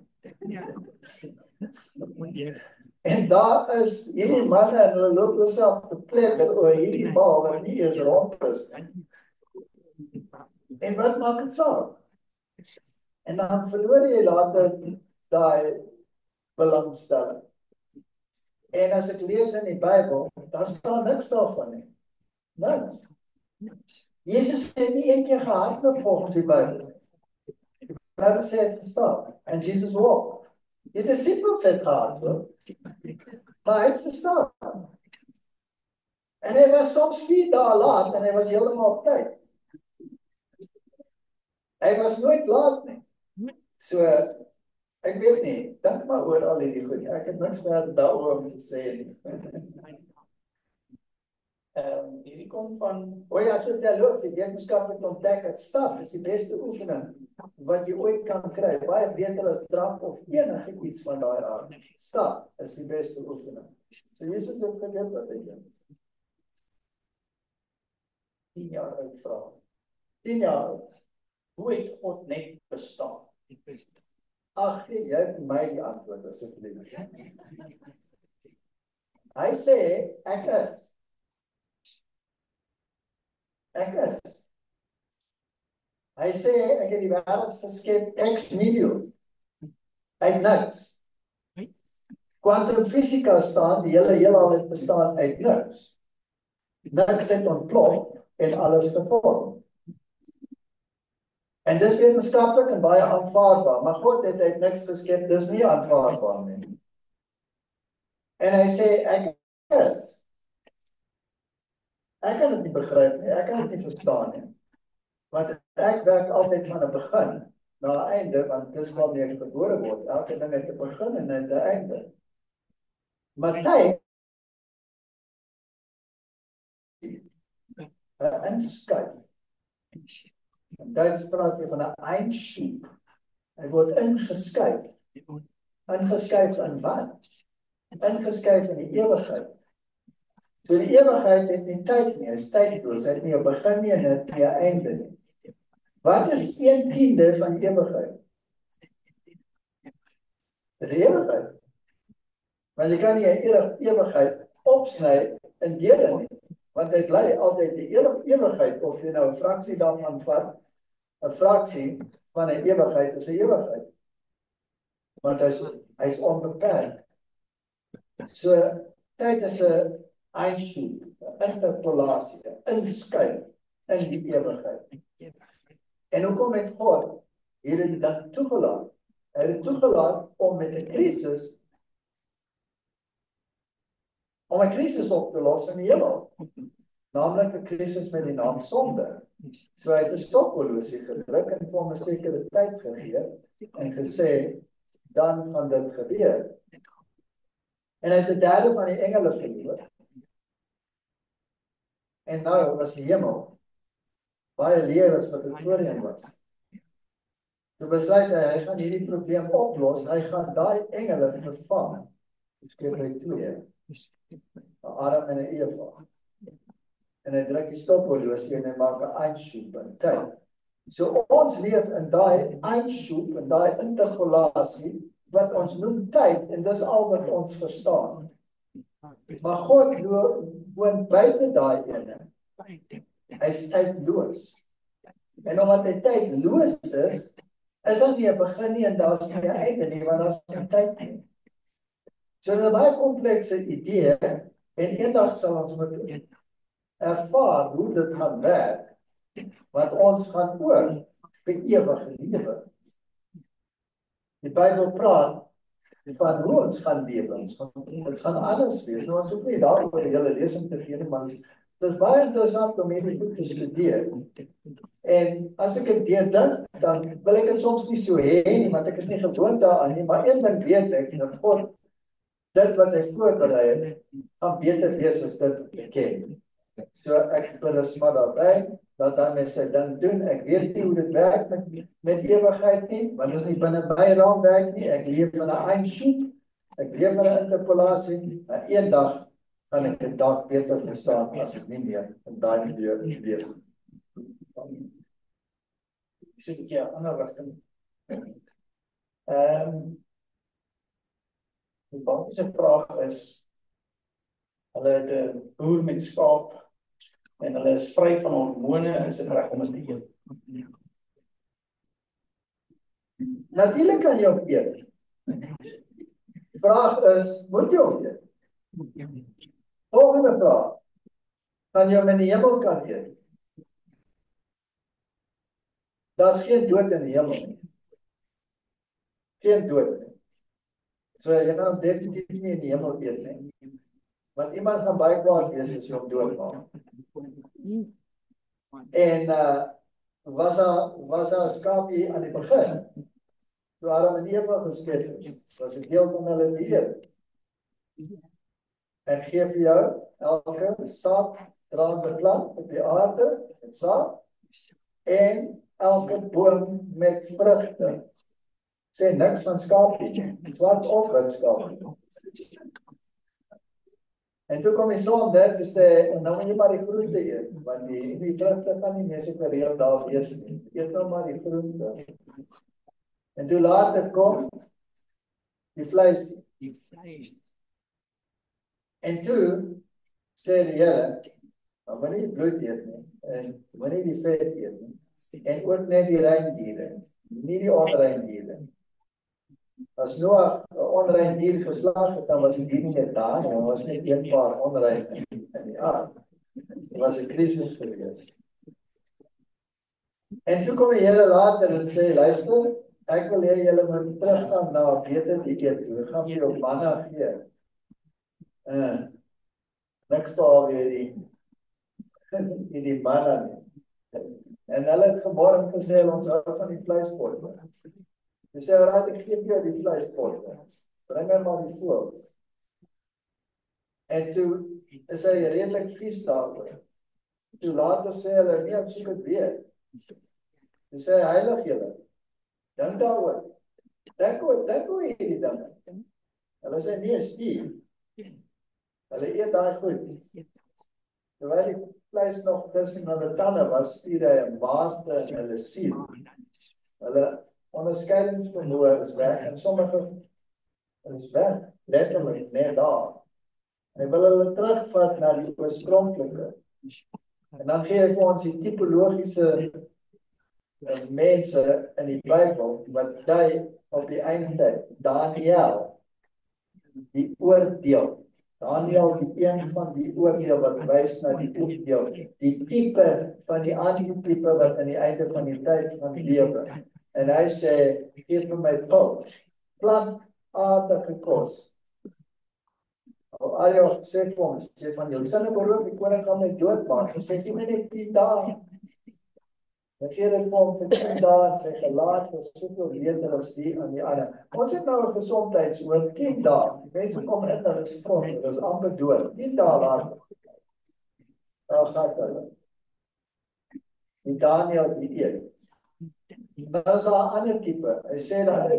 En daar is hierdie manne en hulle loop hulself te pletter oor hierdie bal wat nie eens rond is. En wat maak het saak? En dan verloor jy later daai belangstelling. En as ek lees in die Bybel, dan staan niks daarvan nie. Niks. Jesus het nie een keer gehardloop volgens die Bybel. Die Bybel sê het gestaan. En Jesus walk. Die disciples het gehardloop. Maar hy het gestaan. En hy was soms 4 dae laat en hy was heeltemal op tyd. Hy was nooit laat nie. So ek weet nie, dink maar oor al hierdie goed. Ek het niks meer daaroor om te sê nie. hierdie kom van O ja, so terloops, die wetenskap het ontdek dat stap is die beste oefening wat jy ooit kan kry. Baie beter as drank of enige iets van daai aard. Stap is die beste oefening. So Jesus het geleer wat hy doen. 10 jaar oud vra. 10 jaar oud. Hoe het God net bestaan? Ag, jy het my die antwoord asseblief. Hy sê ek is. Ek is. Hy sê ek het die wêreld geskep ex nihilo. Uit niks. Kwantumfisika staan die hele heelal het bestaan uit niks. Niks het ontplof en alles gevorm. En dis wetenskaplik en baie aanvaarbaar, maar God het uit niks geskep, dis nie aanvaarbaar nie. En hy sê ek is. Ek kan dit nie begryp nie, ek kan dit nie verstaan nie. Want ek werk altyd van 'n begin na 'n einde, want dis waarmee ek gebore word. Elke ding het 'n begin en 'n einde. Maar tyd 'n inskuif. En Duits praat jy van 'n Einschub. Hy word ingeskuif. Ingeskuif in wat? Ingeskuif in die ewigheid. So die ewigheid het nie tyd nie, is tydloos. Hy het nie 'n begin nie en het nie 'n einde nie. Wat is 1/10 van die ewigheid? Die ewigheid. Want jy kan nie 'n ewigheid opsny in dele nie. Want hy bly altyd die ewigheid, of jy nou 'n fraksie daarvan vat, 'n fraksie van 'n ewigheid is 'n ewigheid. Want hy's onbeperk. So tyd is 'n Einschub, 'n interpolasie, 'n inskuif in die ewigheid. En hoekom het God hierdie dan toegelaat? Hy het dit toegelaat om met 'n krisis op te los in die hemel. Naamlik 'n krisis met die naam sonde. So hy het 'n stophorlosie gedruk en vir hom 'n sekere tyd gegee en gesê dan gaan dit gebeur. En hy het 'n derde van die engele verloor. En nou was die hemel baie leer as wat Victorian was. Toe besluit hy gaan hierdie probleem oplos, hy gaan daai engele vervang. Skep hy twee. 'n Adam en 'n Eva. En hy druk die stophorlosie en hy maak 'n Einschub in tyd. So ons leef in daai Einschub, in daai interpolasie wat ons noem tyd, en dis al wat ons verstaan. Maar God woon buite daai ene. Hy is tydloos. En omdat hy tydloos is daar nie 'n begin nie en daar's nie 'n einde nie, want daar's nie tyd nie. So dit is 'n baie komplekse idee en eendag sal ons moet ervaar hoe dit gaan werk, want ons gaan oor vir ewige lewe. Die Bybel praat van hoe ons gaan lewe. Dit gaan anders wees. Nou ons hoef nie daaroor die hele lesing te gee nie, maar dit is baie interessant om hierdie goed te studeer. En as ek dit dink, dan wil ek dit soms nie so hê nie, want ek is nie gewoond daaraan nie, maar een ding weet ek, dat God dit wat hy voorberei het, gaan beter wees as dit wat ek ken. So ek berus maar daarby, dat hy met sy ding doen. Ek weet nie hoe dit werk met ewigheid nie, want dit is nie binne my raamwerk nie. Ek leef in 'n Einschub, ek leef in 'n interpolasie, en eendag gaan ek dit dalk beter verstaan as ek nie meer in daai leef. So 'n keer ander rigting. Die basiese vraag is, hulle het 'n boer met skaap en hulle is vry van hormone, is dit reg om te eet? Natuurlik kan jy hom eet. Die vraag is, moet jy hom eet? Volgende vraag, kan jy hom in die hemel kan eet? Daar's geen dood in die hemel nie. Geen dood nie. So jy kan hom definitief nie in die hemel eet nie. Want iemand gaan baie kwaad wees as jy hom doodmaak. En was daar 'n skaap hier aan die begin? Toe Adam en Eva geskep is, was dit deel van hulle dier. Ek gee vir jou elke saad draande plant op die aarde, met saad, en elke boom met vrugte. Sê niks van skapie, swart of wit skapie. En toe kom die sonde, toe sê, nou moet jy maar die groente eet, want die vrugte gaan nie meer so gereeld daar wees nie. Eet nou maar die groente. En toe later kom die vleis. En toe sê die Here, nou moet nie die bloed eet nie, en moet nie die vet eet nie, en ook net die reindiere, nie die onrein diere. As Noah 'n onrein dier geslag het, dan was die dier nie meer daar nie, dan was net een paar onrein in die aarde. Dit was 'n krisis gewees. En toe kom die Here later en sê, luister, ek wil hê julle moet teruggaan na 'n beter dieet toe. Ek gaan vir jou manna gee. Niks daar weer die manna nie. En hulle het gemor en gesê, ons hou van die vleispot. Hy sê, alright, ek gee vir jou die vleispot. Bring hy maar die voëls. En toe is hy redelik vies daaroor. Toe later sê hulle, nee, ek soek het weer. Toe sê hy, heilig julle. Dink daaroor. Dink oor hierdie dinge. Hulle sê, nee, stier. Hulle eet daai goed. Terwyl die vleis nog tussen hulle tande was, stuur hy 'n maagte in hulle siel. Hulle onderskeidingsvermoë is weg, en sommige is weg, letterlik net daar. Hy wil hulle terugvat na die oorspronklike. En dan gee hy vir ons die tipologiese mense in die Bybel, wat dui op die eindtyd. Daniël, die oordeel. Daniël, die een van die oordeel wat wys na die oordeel. Die tipe van die antitype wat in die einde van die tyd gaan lewe. En hy sê, geef vir my plantaardige kos. Al jou sê vir ons, sê van jou, sê beroep, die koning gaan my doodmaak. Hy sê, jy net 10 dae. Dan gee dit vir hom vir 10 dae, sy gelaat was soveel beter as die aan die ander. Ons het nou 'n gesondheidsoor 10 dae. Die mense kom in, hulle is vrot, hulle is amper dood. 10 dae later. Daar gaan hulle. Die Daniël die eet. Dan is daar 'n ander tipe. Hy sê dat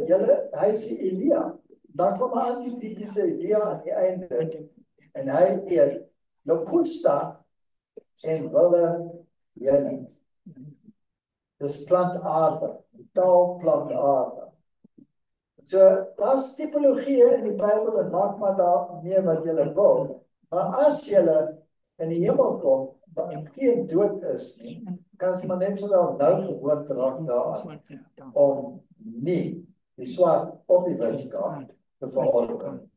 hy is Elia. Dan kom 'n antitypiese Elia aan die einde. En hy eet locusta en wille heuning. Dis plantaardig, taal plantaardig. So, daar's tipologieë in die Bybel en maak maar daar meer wat julle wil. Maar as julle in die hemel kom, wat geen dood is nie, kan jy maar net so wel nou gewoond raak daaraan, om nie die swart of die wit skaap te veroordeel.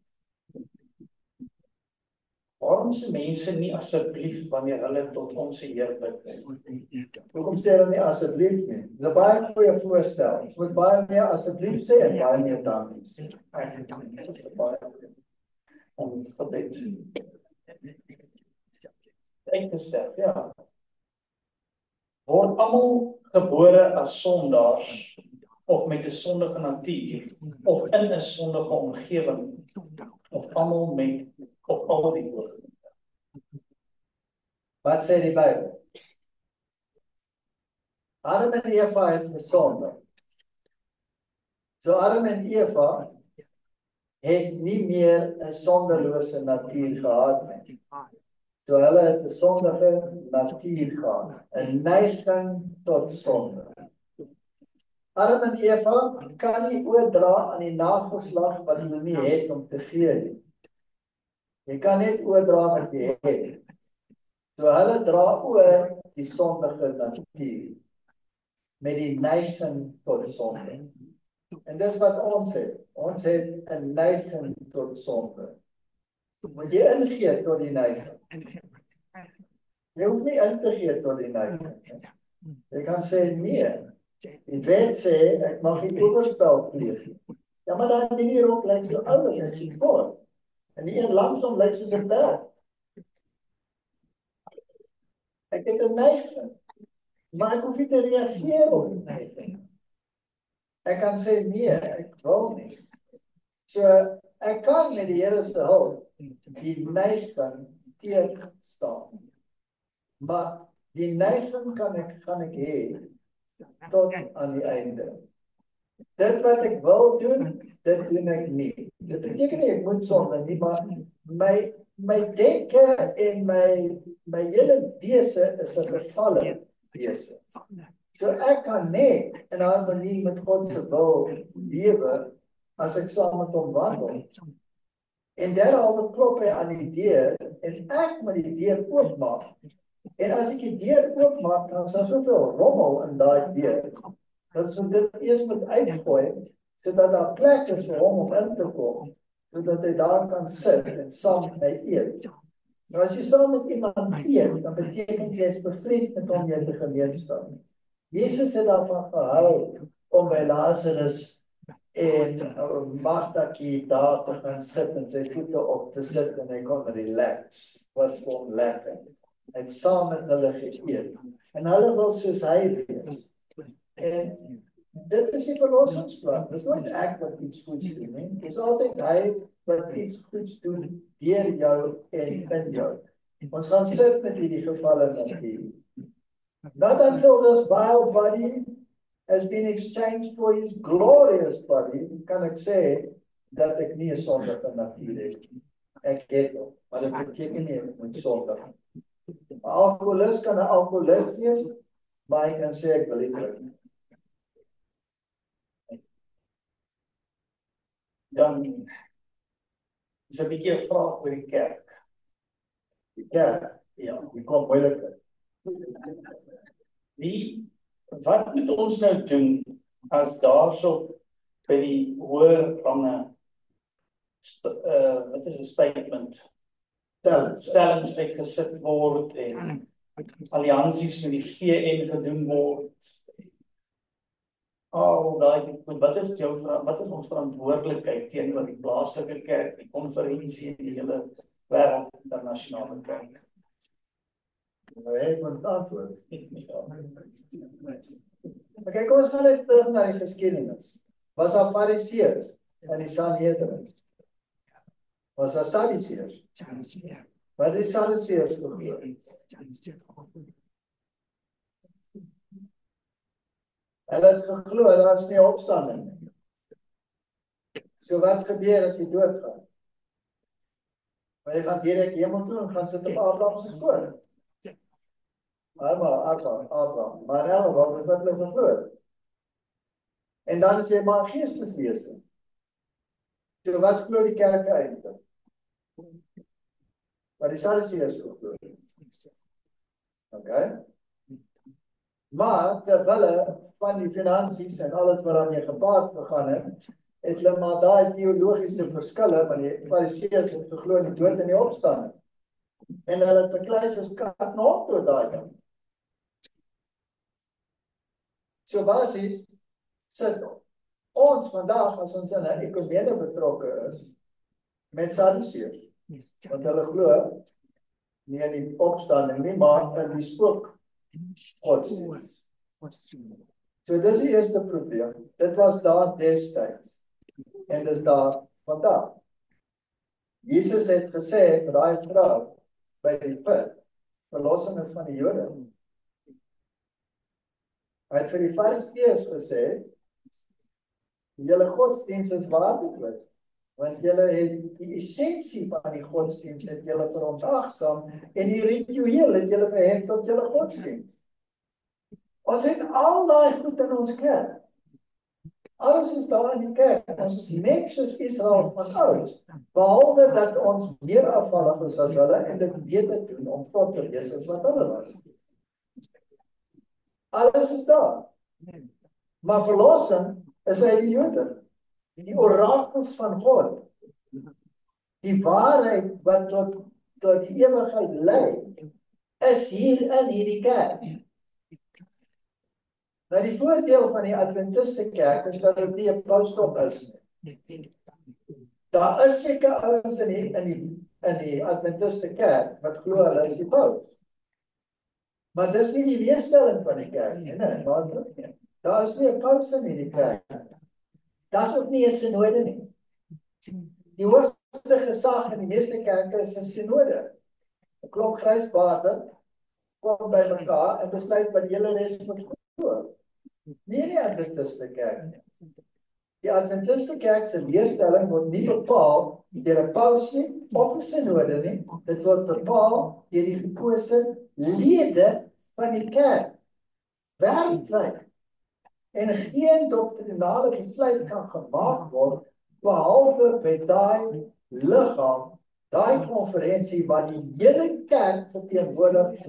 Waarom sê mense nie asseblief wanneer hulle tot ons Heer bid? Hoekom sê hulle nie asseblief nie? Dis 'n baie goeie voorstel. Ons moet baie meer asseblief sê en baie meer dankie sê. Om gebed uit te stel, ja. Word almal gebore as sondaars, of met 'n sondige natuur, of in 'n sondige omgewing, of almal met, of al die oor. Wat sê die Bybel? Adam en Eva het gesondig. So Adam en Eva het nie meer 'n sondelose natuur gehad nie. So hulle het 'n sondige natuur gehad, 'n neiging tot sonde. Adam en Eva kan nie oordra aan die nageslag wat hulle nie het om te gee nie. Jy kan net oordra wat jy het. So hulle dra oor die sondige natuur met die neiging tot sonde. En dis wat ons het. Ons het 'n neiging tot sonde. Moet jy ingee tot die neiging. Jy hoef nie in te gee tot die neiging. Jy kan sê nee. Die wet sê ek mag nie oorspel pleeg. Ja, maar daai manier ook lyk so oulik en so voort. En die een langsom lyk soos 'n perd. Ek het 'n neiging, maar ek hoef nie te reageer op die neiging. Ek kan sê nee, ek wil nie. So ek kan met die Here se hulp die neiging teenstaan. maar die neiging gaan ek hê tot aan die einde. Dit wat ek wil doen, dit doen ek nie. Dit beteken nie ek moet sonde nie, maar my denke en my hele wese is 'n gevalle wese. So ek kan net in harmonie met God se wil lewe as ek saam met hom wandel. En derhalwe klop hy aan die deur en ek moet die deur oopmaak. En as ek die deur oopmaak, dan is daar soveel rommel in daai deur. Dat so dit eers moet uitgooi, sodat daar plek is vir hom om in te kom, sodat hy daar kan sit en saam met my eet. Nou as jy saam met iemand eet, dan beteken jy is bevriend met hom, jy het 'n gemeenskap. Jesus het daarvan gehou om by Lazarus en Martha daar te gaan sit en sy voete op te sit en hy kon relax. Was vir hom lekker. Hy het saam met hulle geëet. En hulle wil soos hy wees. En dit is die verlossingsplan. Dit is nooit ek wat iets goeds doen nie. Dit is altyd hy wat iets goeds doen deur jou en in jou. Ons gaan sit met hierdie gevalle natuur. Not until this vile body has been exchanged for his glorious body, kan ek sê dat ek nie 'n sondige natuur het. Ek het hom, maar dit beteken nie ek moet sondig. 'n Alkoholist kan 'n alkoholist wees, maar hy kan sê ek wil nie drink nie. Dan is 'n bietjie 'n vraag oor die kerk. Die kerk, Ja. die kom moeilik. Wat moet ons nou doen as daarso by die hoër range wat is 'n statement? Stellings uitgesit word en alliansies met die VN gedoen word. Wat is ons verantwoordelikheid teenoor die plaaslike kerk, die konferensie en die hele wêreld internasionale kerk? Nou ek moet antwoord. Maar kyk, ons gaan net terug na die geskiedenis. Was daar Fariseërs in die Sanhedrin? Was daar Sadduseërs? Wat is Sadduseërs geglo? Hulle het geglo daar is nie opstanding nie. So wat gebeur as jy doodgaan? Maar jy gaan direk hemel toe en gaan sit op Abraham se skoot. Abraham. Maar nou wat hulle geglo. En dan is jy maar geesteswese. So wat glo die kerk eintlik? Maar die Sadduseërs geglo. Okay? Maar terwyl van die finansies en alles wat daarmee gepaard gegaan het hulle maar daai teologiese verskille, maar die Fariseërs het geglo in die dood en die opstanding. En hulle het beklei soos kat en hond tot daai ding. So basies sit ons vandag as ons in 'n ekumene betrokke is met Sadduseërs. Want hulle glo nie in die opstanding nie, maar in die spook godsdienst. So dis die eerste probleem. Dit was daar destyds. En dis daar vandag. Jesus het gesê vir daai vrou by die put, verlossing is van die Jode. Hy het vir die Fariseërs gesê, julle godsdienst is waardeloos, want julle het die essensie van die godsdienst het julle verontagsaam en die ritueel het julle verhef tot julle godsdienst. Ons het al daai goed in ons kerk. Alles is daar in die kerk. Ons is net soos Israel van ouds, behalwe dat ons meer afvallig is as hulle en dit beter doen om God te wees as wat hulle was. Alles is daar. Maar verlossing is uit die Jode. Die orakels van God. Die waarheid wat tot die ewigheid lei, is hier in hierdie kerk. Nou die voordeel van die Adventiste kerk is dat dit nie 'n pausdop is nie. Daar is seker ouens in die Adventiste kerk wat glo hulle is die paus. Maar dis nie die leerstelling van die kerk nie, nee. Daar is nie 'n paus in hierdie kerk. Daar's ook nie 'n sinode nie. Die hoogste gesag in die meeste kerke is 'n sinode. 'n klomp grysbaarde kom by mekaar en besluit wat die hele res moet glo. Nie die Adventiste kerk nie. Die Adventiste kerk se leerstelling word nie bepaal deur 'n paus nie of 'n sinode nie. Dit word bepaal deur die gekose lede van die kerk wêreldwyd. En geen doktrinale besluit kan gemaak word behalwe by daai liggaam, daai konferensie wat die hele kerk verteenwoordig.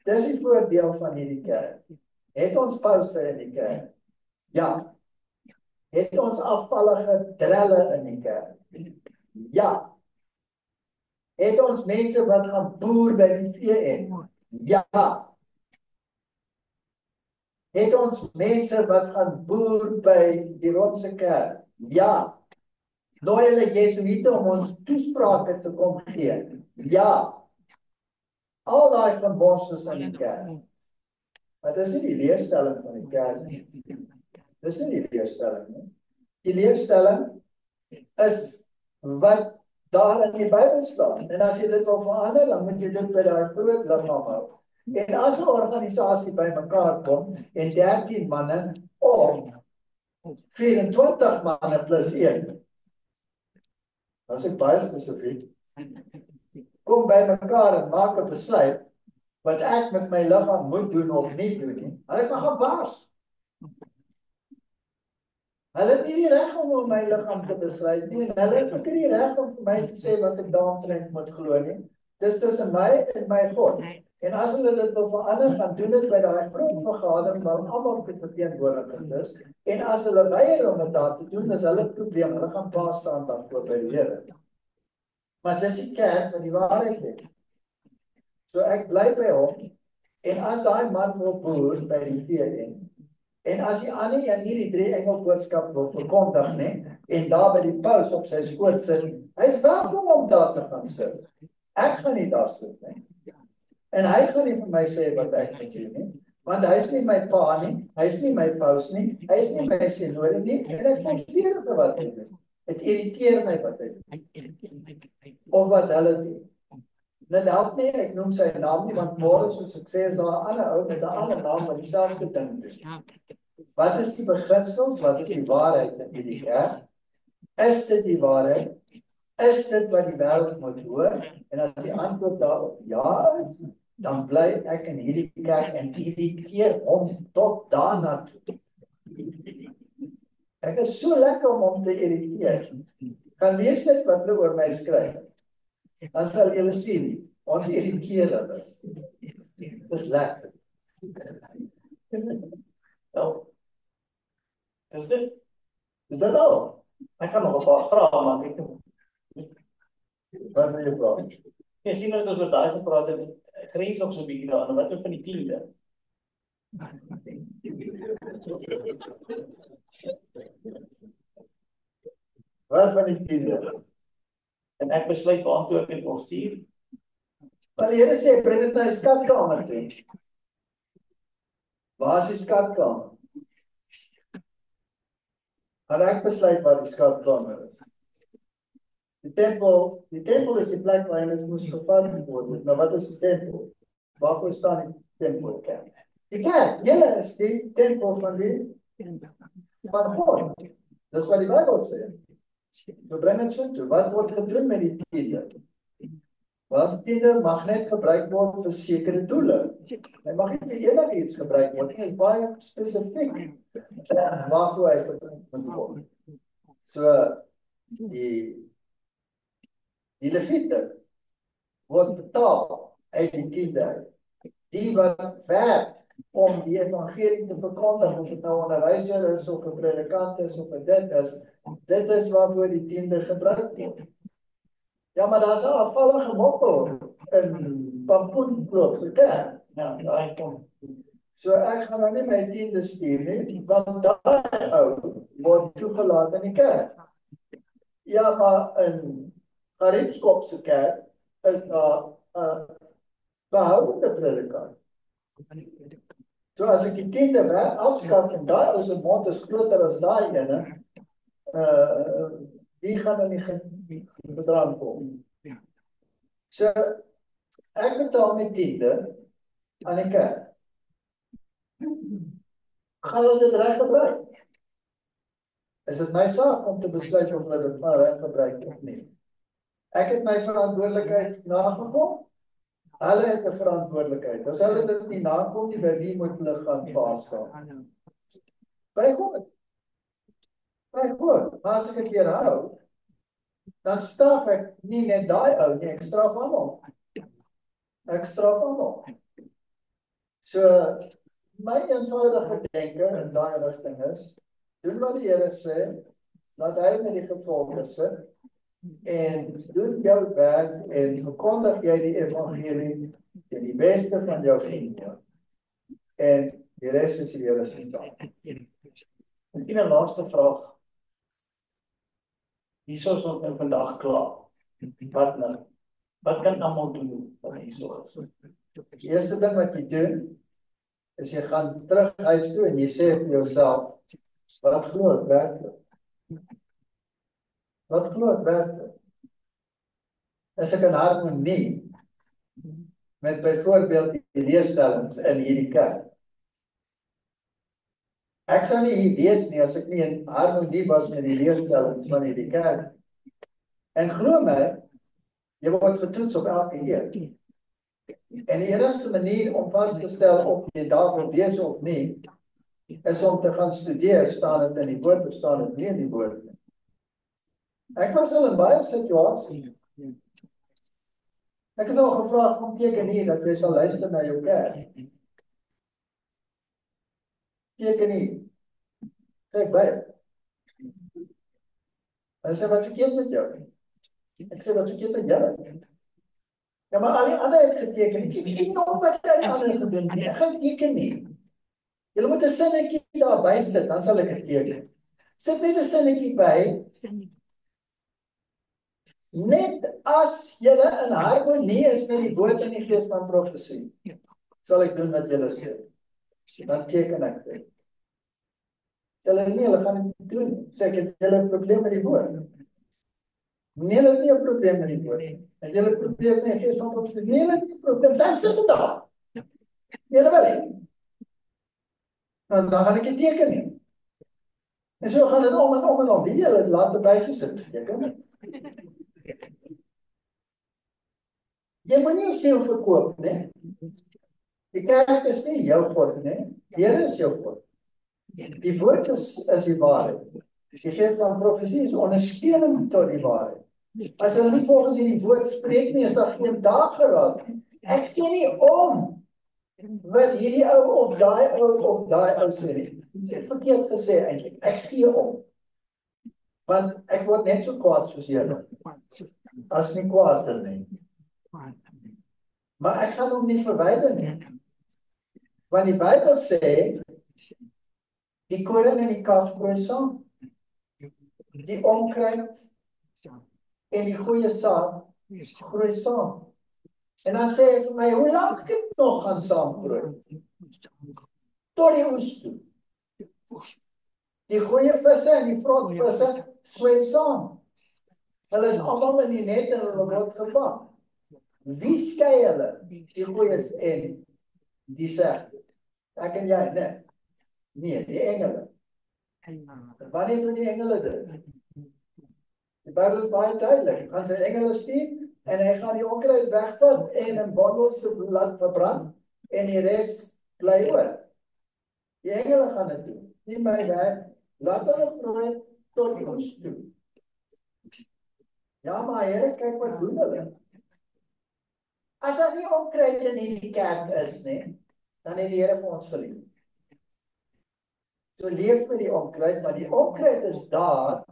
Dis die voordeel van hierdie kerk. Het ons pause in die kerk? Ja. Het ons afvallige drelle in die kerk? Ja. Het ons mense wat gaan boer by die VN? Ja. Het ons mense wat gaan boer by die Romeinse kerk? Ja. Nooi hulle Jesuïte om ons toesprake te kom gee? Ja. Al daai gemors in die kerk. Maar dis nie die leerstelling van die kerk nie. Dis nie die leerstelling nie. Die leerstelling is wat daar in die Bybel staan. En as jy dit wil verander, dan moet jy dit by daai groot liggaam hou. En as 'n organisasie bymekaar kom en 13 manne of 24 manne plus 1. Dan is ek baie spesifiek. Kom bymekaar en maak 'n besluit wat ek met my liggaam moet doen of nie doen nie. Hulle gaan bars. Hulle het nie die reg om my liggaam te besluit nie. En hulle het ook nie die reg om vir my te sê wat ek daaromtrent moet glo nie. Dis tussen my en my God. En as hulle dit wil verander, gaan doen dit by daai groot vergadering waar almal verteenwoordigd is. En as hulle weier om dit daar te doen, dis hulle probleem. Hulle gaan pa staan dan voor by die Here. Maar dis die kerk wat die waarheid het. So ek bly by hom. En as daai man wil boer by die VN, en as die ander een nie die 3 engelboodskap wil verkondig nie, en daar by die paus op sy skoot sit, hy is welkom om daar te gaan sit. Ek gaan nie daar sit nie. En hy gaan nie vir my sê wat ek moet doen nie, want hy is nie my pa nie, hy is nie my paus nie, hy is nie my sinode nie, en ek verstaan vir wat hy doen. Dit irriteer my wat hy doen. Of wat hulle doen. Dit help nie, ek noem sy naam nie, want môre soos ek sê, is daar 'n ander ou met 'n ander naam wat dieselfde ding doen. Wat is die beginsels? Wat is die waarheid in hierdie kerk? Is dit die waarheid? Is dit wat die wêreld moet hoor? En as die antwoord daarop ja is, dan bly ek in hierdie kerk en irriteer hom tot daarna toe. Ek is so lekker om hom te irriteer. Gaan lees dit wat hulle oor my skryf. Dan sal julle sien, ons irriteer hulle. Dis lekker. Nou, is dit? Is dit al? Ek kan nog 'n paar vrae maar ek Wat wil jy vra? Jy sien dat ons oor daai gepraat het, grens ook so 'n bietjie daaraan, wat van die 10de? Wat van die 10de? En ek besluit waartoe ek dit wil stuur. Maar die Here sê, bring dit na die skatkamer toe. Waar is die skatkamer? En ek besluit waar die skatkamer is. Die tempel is die plek waar dit moes gevat word. Nou wat is die tempel? Waarvoor staan die tempel? Die kerk, julle is die tempel van God. Dis wat die Bybel sê. So bring dit so toe. Wat word gedoen met die tiende? Want die tiende mag net gebruik word vir sekere doele. Hy mag nie vir enigiets gebruik word. Dit is baie spesifiek. Waarvoor hy gebruik moet word. So die Lewiete word betaal uit die tiende. Die wat werk om die evangelie te verkondig, of dit nou 'n onderwyser is of 'n predikant is of dit is waarvoor die tiende gebruik word. Ja, maar daar's 'n afvallige moppel in Pampoenkloof se kerk. Ja, daai kom. So ek gaan nou nie my tiende stuur nie, want daai ou word toegelaat in die kerk. Ja, maar in Gariepskop se kerk is daar 'n behoudende predikant. So as ek die tiende afskaf en daai ou se mond is groter as daai ene, die gaan dan nie bedrag kom. So Ek betaal my tiende aan die kerk. Gaan hulle dit reg gebruik? Is dit my saak om te besluit of hulle dit reg gebruik of nie? Ek het my verantwoordelikheid nagekom. Hulle het 'n verantwoordelikheid. As hulle dit nie nakom nie, by wie moet hulle gaan vasgaan? By God. By God. Maar as ek dit weerhou, dan straf ek nie net daai ou nie, ek straf almal. Ek straf almal. So, my eenvoudige denke in daai rigting is, doen wat die Here sê, laat hy met die gevolge sit, en doen jou werk en verkondig jy die evangelie in die beste van jou vriende. En die res is die Here se saak. En 'n laaste vraag. Hierso is ons nou vandag klaar. Wat nou? Wat kan almal doen wat hierso is? Die eerste ding wat jy doen, is jy gaan terug huis toe en jy sê vir jouself, wat glo ek werklik? Wat glo ek werklik? Is ek in harmonie met byvoorbeeld die leerstellings in hierdie kerk? Ek sou nie hier wees nie as ek nie in harmonie was met die leerstellings van hierdie kerk. En glo my, jy word getoets op elke een. En die enigste manier om vas te stel of jy daar wil wees of nie, is om te gaan studeer, staan dit in die woord of staan dit nie in die woord nie. Ek was al in baie situasies. Ek is al gevra, kom teken hier, dat jy sal luister na jou kerk. Teken hier. Kyk by. Hy sê, wat verkeerd met jou? Ek sê, wat verkeerd met jou? Ja, maar al die ander het geteken. Ek sê, ek weet nog wat die ander gedoen nie. Ek gaan teken nie. Julle moet 'n sinnetjie daarby sit, dan sal ek het teken. Sit net 'n sinnetjie by. Net as julle in harmonie is met die woord en die gees van profesie, sal ek doen wat julle sê. Dan teken ek dit. Hulle nie, hulle gaan dit doen. Sê ek het julle 'n probleem met die woord. Nee, hulle het nie 'n probleem met die woord. En julle probleem met die gees van profesie. Nee, hulle het nie 'n probleem. Dan sit dit daar. Julle wil nie. Dan gaan ek dit teken nie. En so gaan dit om en om en om. Wie julle laat dit bygesit. Teken nie. Jy moet nie siel verkoop, né? Die kerk is nie jou God, né? Die Here is jou God. Die woord is die waarheid. Die gees van profesie is ondersteuning tot die waarheid. As hulle nie volgens hierdie woord spreek nie, is daar geen dag geraak. Ek gee nie om wat hierdie ou of daai ou sê nie. Ek het verkeerd gesê eintlik. Ek gee om. Want ek word net so kwaad soos julle. As nie kwaader nie. Maar ek gaan hom nie verwyder nie. Want die Bybel sê, die koring en die kalf groei saam. Die onkruid en die goeie saad groei saam. En dan sê hy vir my, hoe lank kan dit nog gaan saam groei? Tot die oes toe. Die goeie visse en die vrotvisse swem saam. Hulle is almal in die net en hulle word gevang. Wie skei hulle? Die goeies en die slegte. Ek en jy, nee. Nee, die engele. Wanneer doen die engele dit? Die Bybel is baie duidelik. Hy gaan sy engele stuur en hy gaan die onkruid wegvat en in bondels laat verbrand en die res bly oor. Die engele gaan dit doen. Nie my werk. Laat hulle groei tot die oes toe. Ja, maar Here, kyk wat doen hulle. As daar nie onkruid in die kerk is nie, dan het die Here vir ons gelief. So leef met die onkruid, maar die onkruid is daar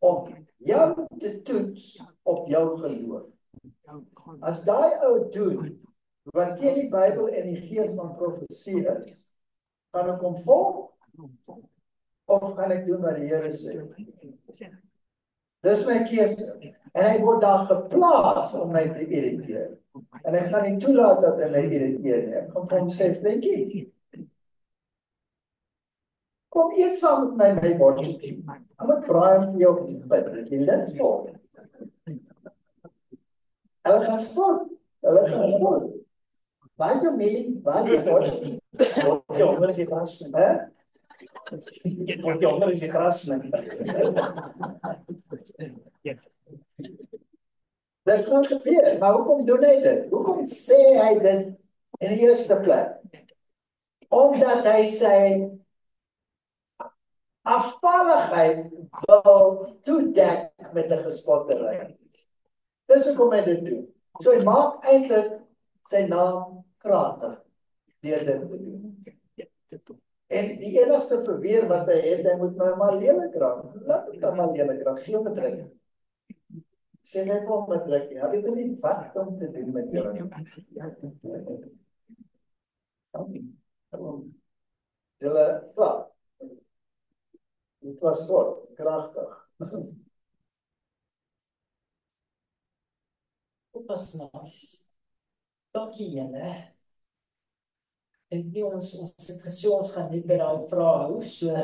om jou te toets op jou geloof. As daai ou doen wat teen die Bybel en die gees van profesie is, gaan ek hom volg of gaan ek doen wat die Here sê? Dis my keuse. En hy word daar geplaas om my te irriteer. En ek gaan nie toelaat dat hy my irriteer nie. Ek gaan vir hom sê, vriendjie, kom eet saam met my bordjie. Kom ek braai vir jou bid. Jy lus vir. Hulle gaan sport. Hulle gaan sport. Waar is jou mening? Waar is jou sport? Word jy honger as jy gras sny? Hè? Word jy honger as jy gras sny? Dit gaan gebeur, maar hoekom doen hy dit? Hoekom sê hy dit in die eerste plek? Omdat hy sy afvalligheid wil toedek met 'n gespottery. Dis hoekom hy dit doen. So hy maak eintlik sy naam kragtig deur dit te doen. En die enigste probeer wat hy het, hy moet my maar lelik raak. Laat hom dan maar lelik raak, gee hom 'n druk. Sê net vir hom 'n druk. Hy weet nie wat om te doen met jou nie. Julle, klaar. Dit was kort, kragtig. Dit was nice. Dankie julle. Ek nie ons het gesê ons gaan net by daai vrae hou, so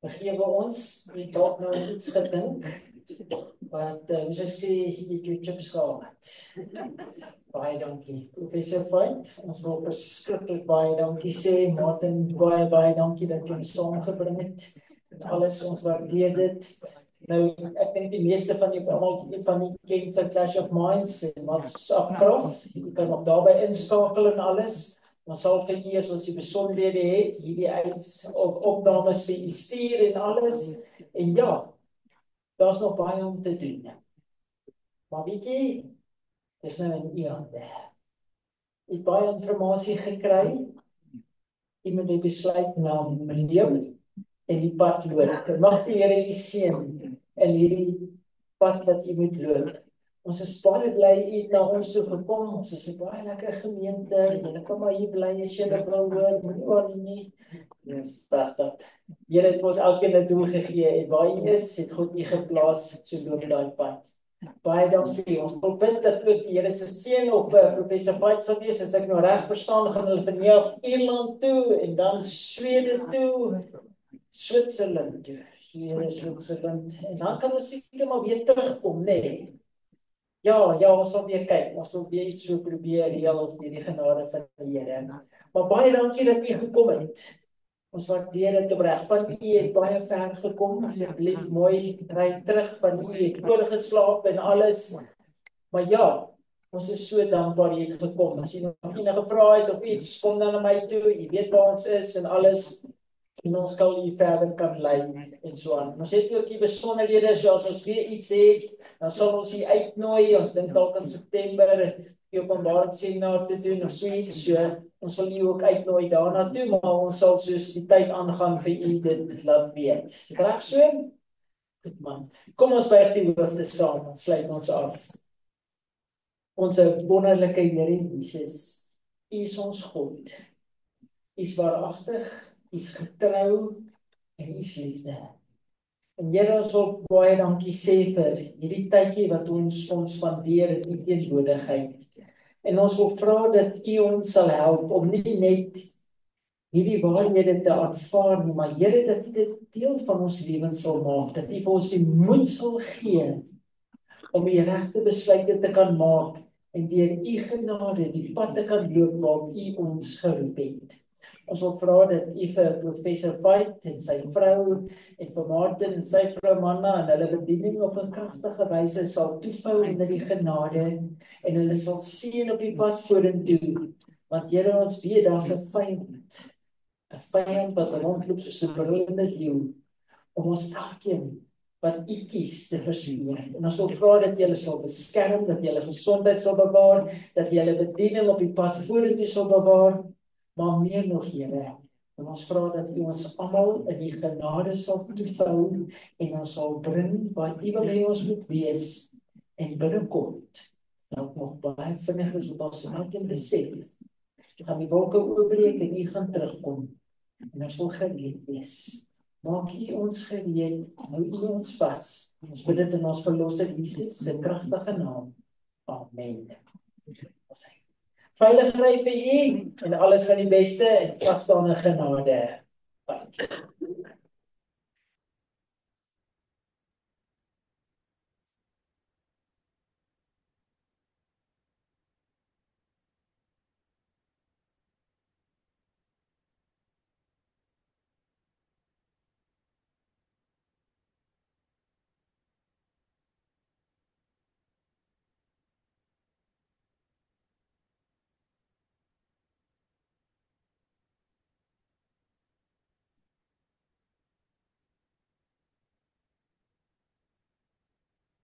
vergewe ons, ek dalk nou iets gedink, wat hoe sou ek sê, jy het jou chips gehad. Baie dankie. Professor Feit, ons wil verskriklik baie dankie sê, Martin, baie dankie dat jy ons saamgebring het. Alles, ons waardeer dit. Nou, ek dink die meeste van julle almal van die ken vir Clash of Minds en WhatsApp prof. Jy kan nog daarbey inskakel en alles. Ons sal vir u as ons die besonderhede het, hierdie opnames vir u stuur en alles. En ja, daar's nog baie om te doen. Maar weet jy, dis nou in u hande. Jy het baie inligting gekry. Jy moet die besluit neem en die pad loop. Mag die Here u seën in hierdie pad wat u moet loop. Ons is baie bly u het na ons toe gekom. Ons is 'n baie lekker gemeente. Julle kom maar hier bly as julle wil hoor. Moenie worry nie. Dis pragtig. Here het ons elkeen 'n doel gegee en waar u is, het God u geplaas, so loop daai pad. Baie dankie. Ons wil bid dat ook die Here se seën op Professor Feit sal wees. As ek nou reg verstaan, gaan hulle vanaf Ierland toe en dan Swede toe. Switserland toe. Switserland. En dan kan ons seker maar weer terugkom, né? Nee. Ja, ons sal weer kyk. Ons sal weer iets so probeer heel deur die genade van die Here. Maar baie dankie dat u gekom het. Ons waardeer dit opreg. Van u het baie ver gekom. Asseblief mooi ry terug van u het oorgeslaap en alles. Maar ja, ons is so dankbaar jy het gekom. As jy nog enige vrae het of iets, kom dan na my toe. Jy weet waar ons is en alles. En ons kan u verder kan lei en so aan. Ons het ook die besonderhede, so as ons weer iets het, dan sal ons u uitnooi. Ons dink dalk in September die openbaringsseminar te doen of so iets. So ons wil u ook uitnooi daarna toe, maar ons sal soos die tyd aangaan vir u dit laat weet. Is dit reg so? Goed man. Kom ons buig die hoofde saam en sluit ons af. Onze wonderlike Here Jesus, u is ons God. U is waaragtig. Is getrou en is liefde. En Here, ons wil baie dankie sê vir hierdie tydjie wat ons spandeer in u teenwoordigheid. En ons wil vra dat u ons sal help om nie net hierdie waarhede te aanvaar nie, maar Here, dat u dit deel van ons lewens sal maak, dat u vir ons die moed sal gee om die regte besluite te kan maak en deur u genade die pad te kan loop waarop u ons geroep het. Ons wil vra dat u vir Professor Feit en sy vrou en vir Martin en sy vrou Manna en hulle bediening op 'n kragtige wyse sal toevou onder die genade en hulle sal seën op die pad vorentoe. Want Here, ons weet daar's 'n vyand wat rondloop soos 'n brullende leeu om ons elkeen wat u kies te verspeer. En ons wil vra dat jy hulle sal beskerm, dat jy hulle gesondheid sal bewaar, dat jy hulle bediening op die pad vorentoe sal bewaar. Maar meer nog, Here, en ons vra dat u ons almal in die genade sal toevou en ons sal bring waar u wil hê ons moet wees en binnekort, dalk nog baie vinniger as wat ons elkeen besef, gaan die wolke oopbreek en u gaan terugkom en ons wil gereed wees. Maak u ons gereed, hou u ons vas. Ons bid dit in ons verlosser Jesus se kragtige naam. Amen. Veilig ry vir u en alles van die beste en vasstaande genade. Bye.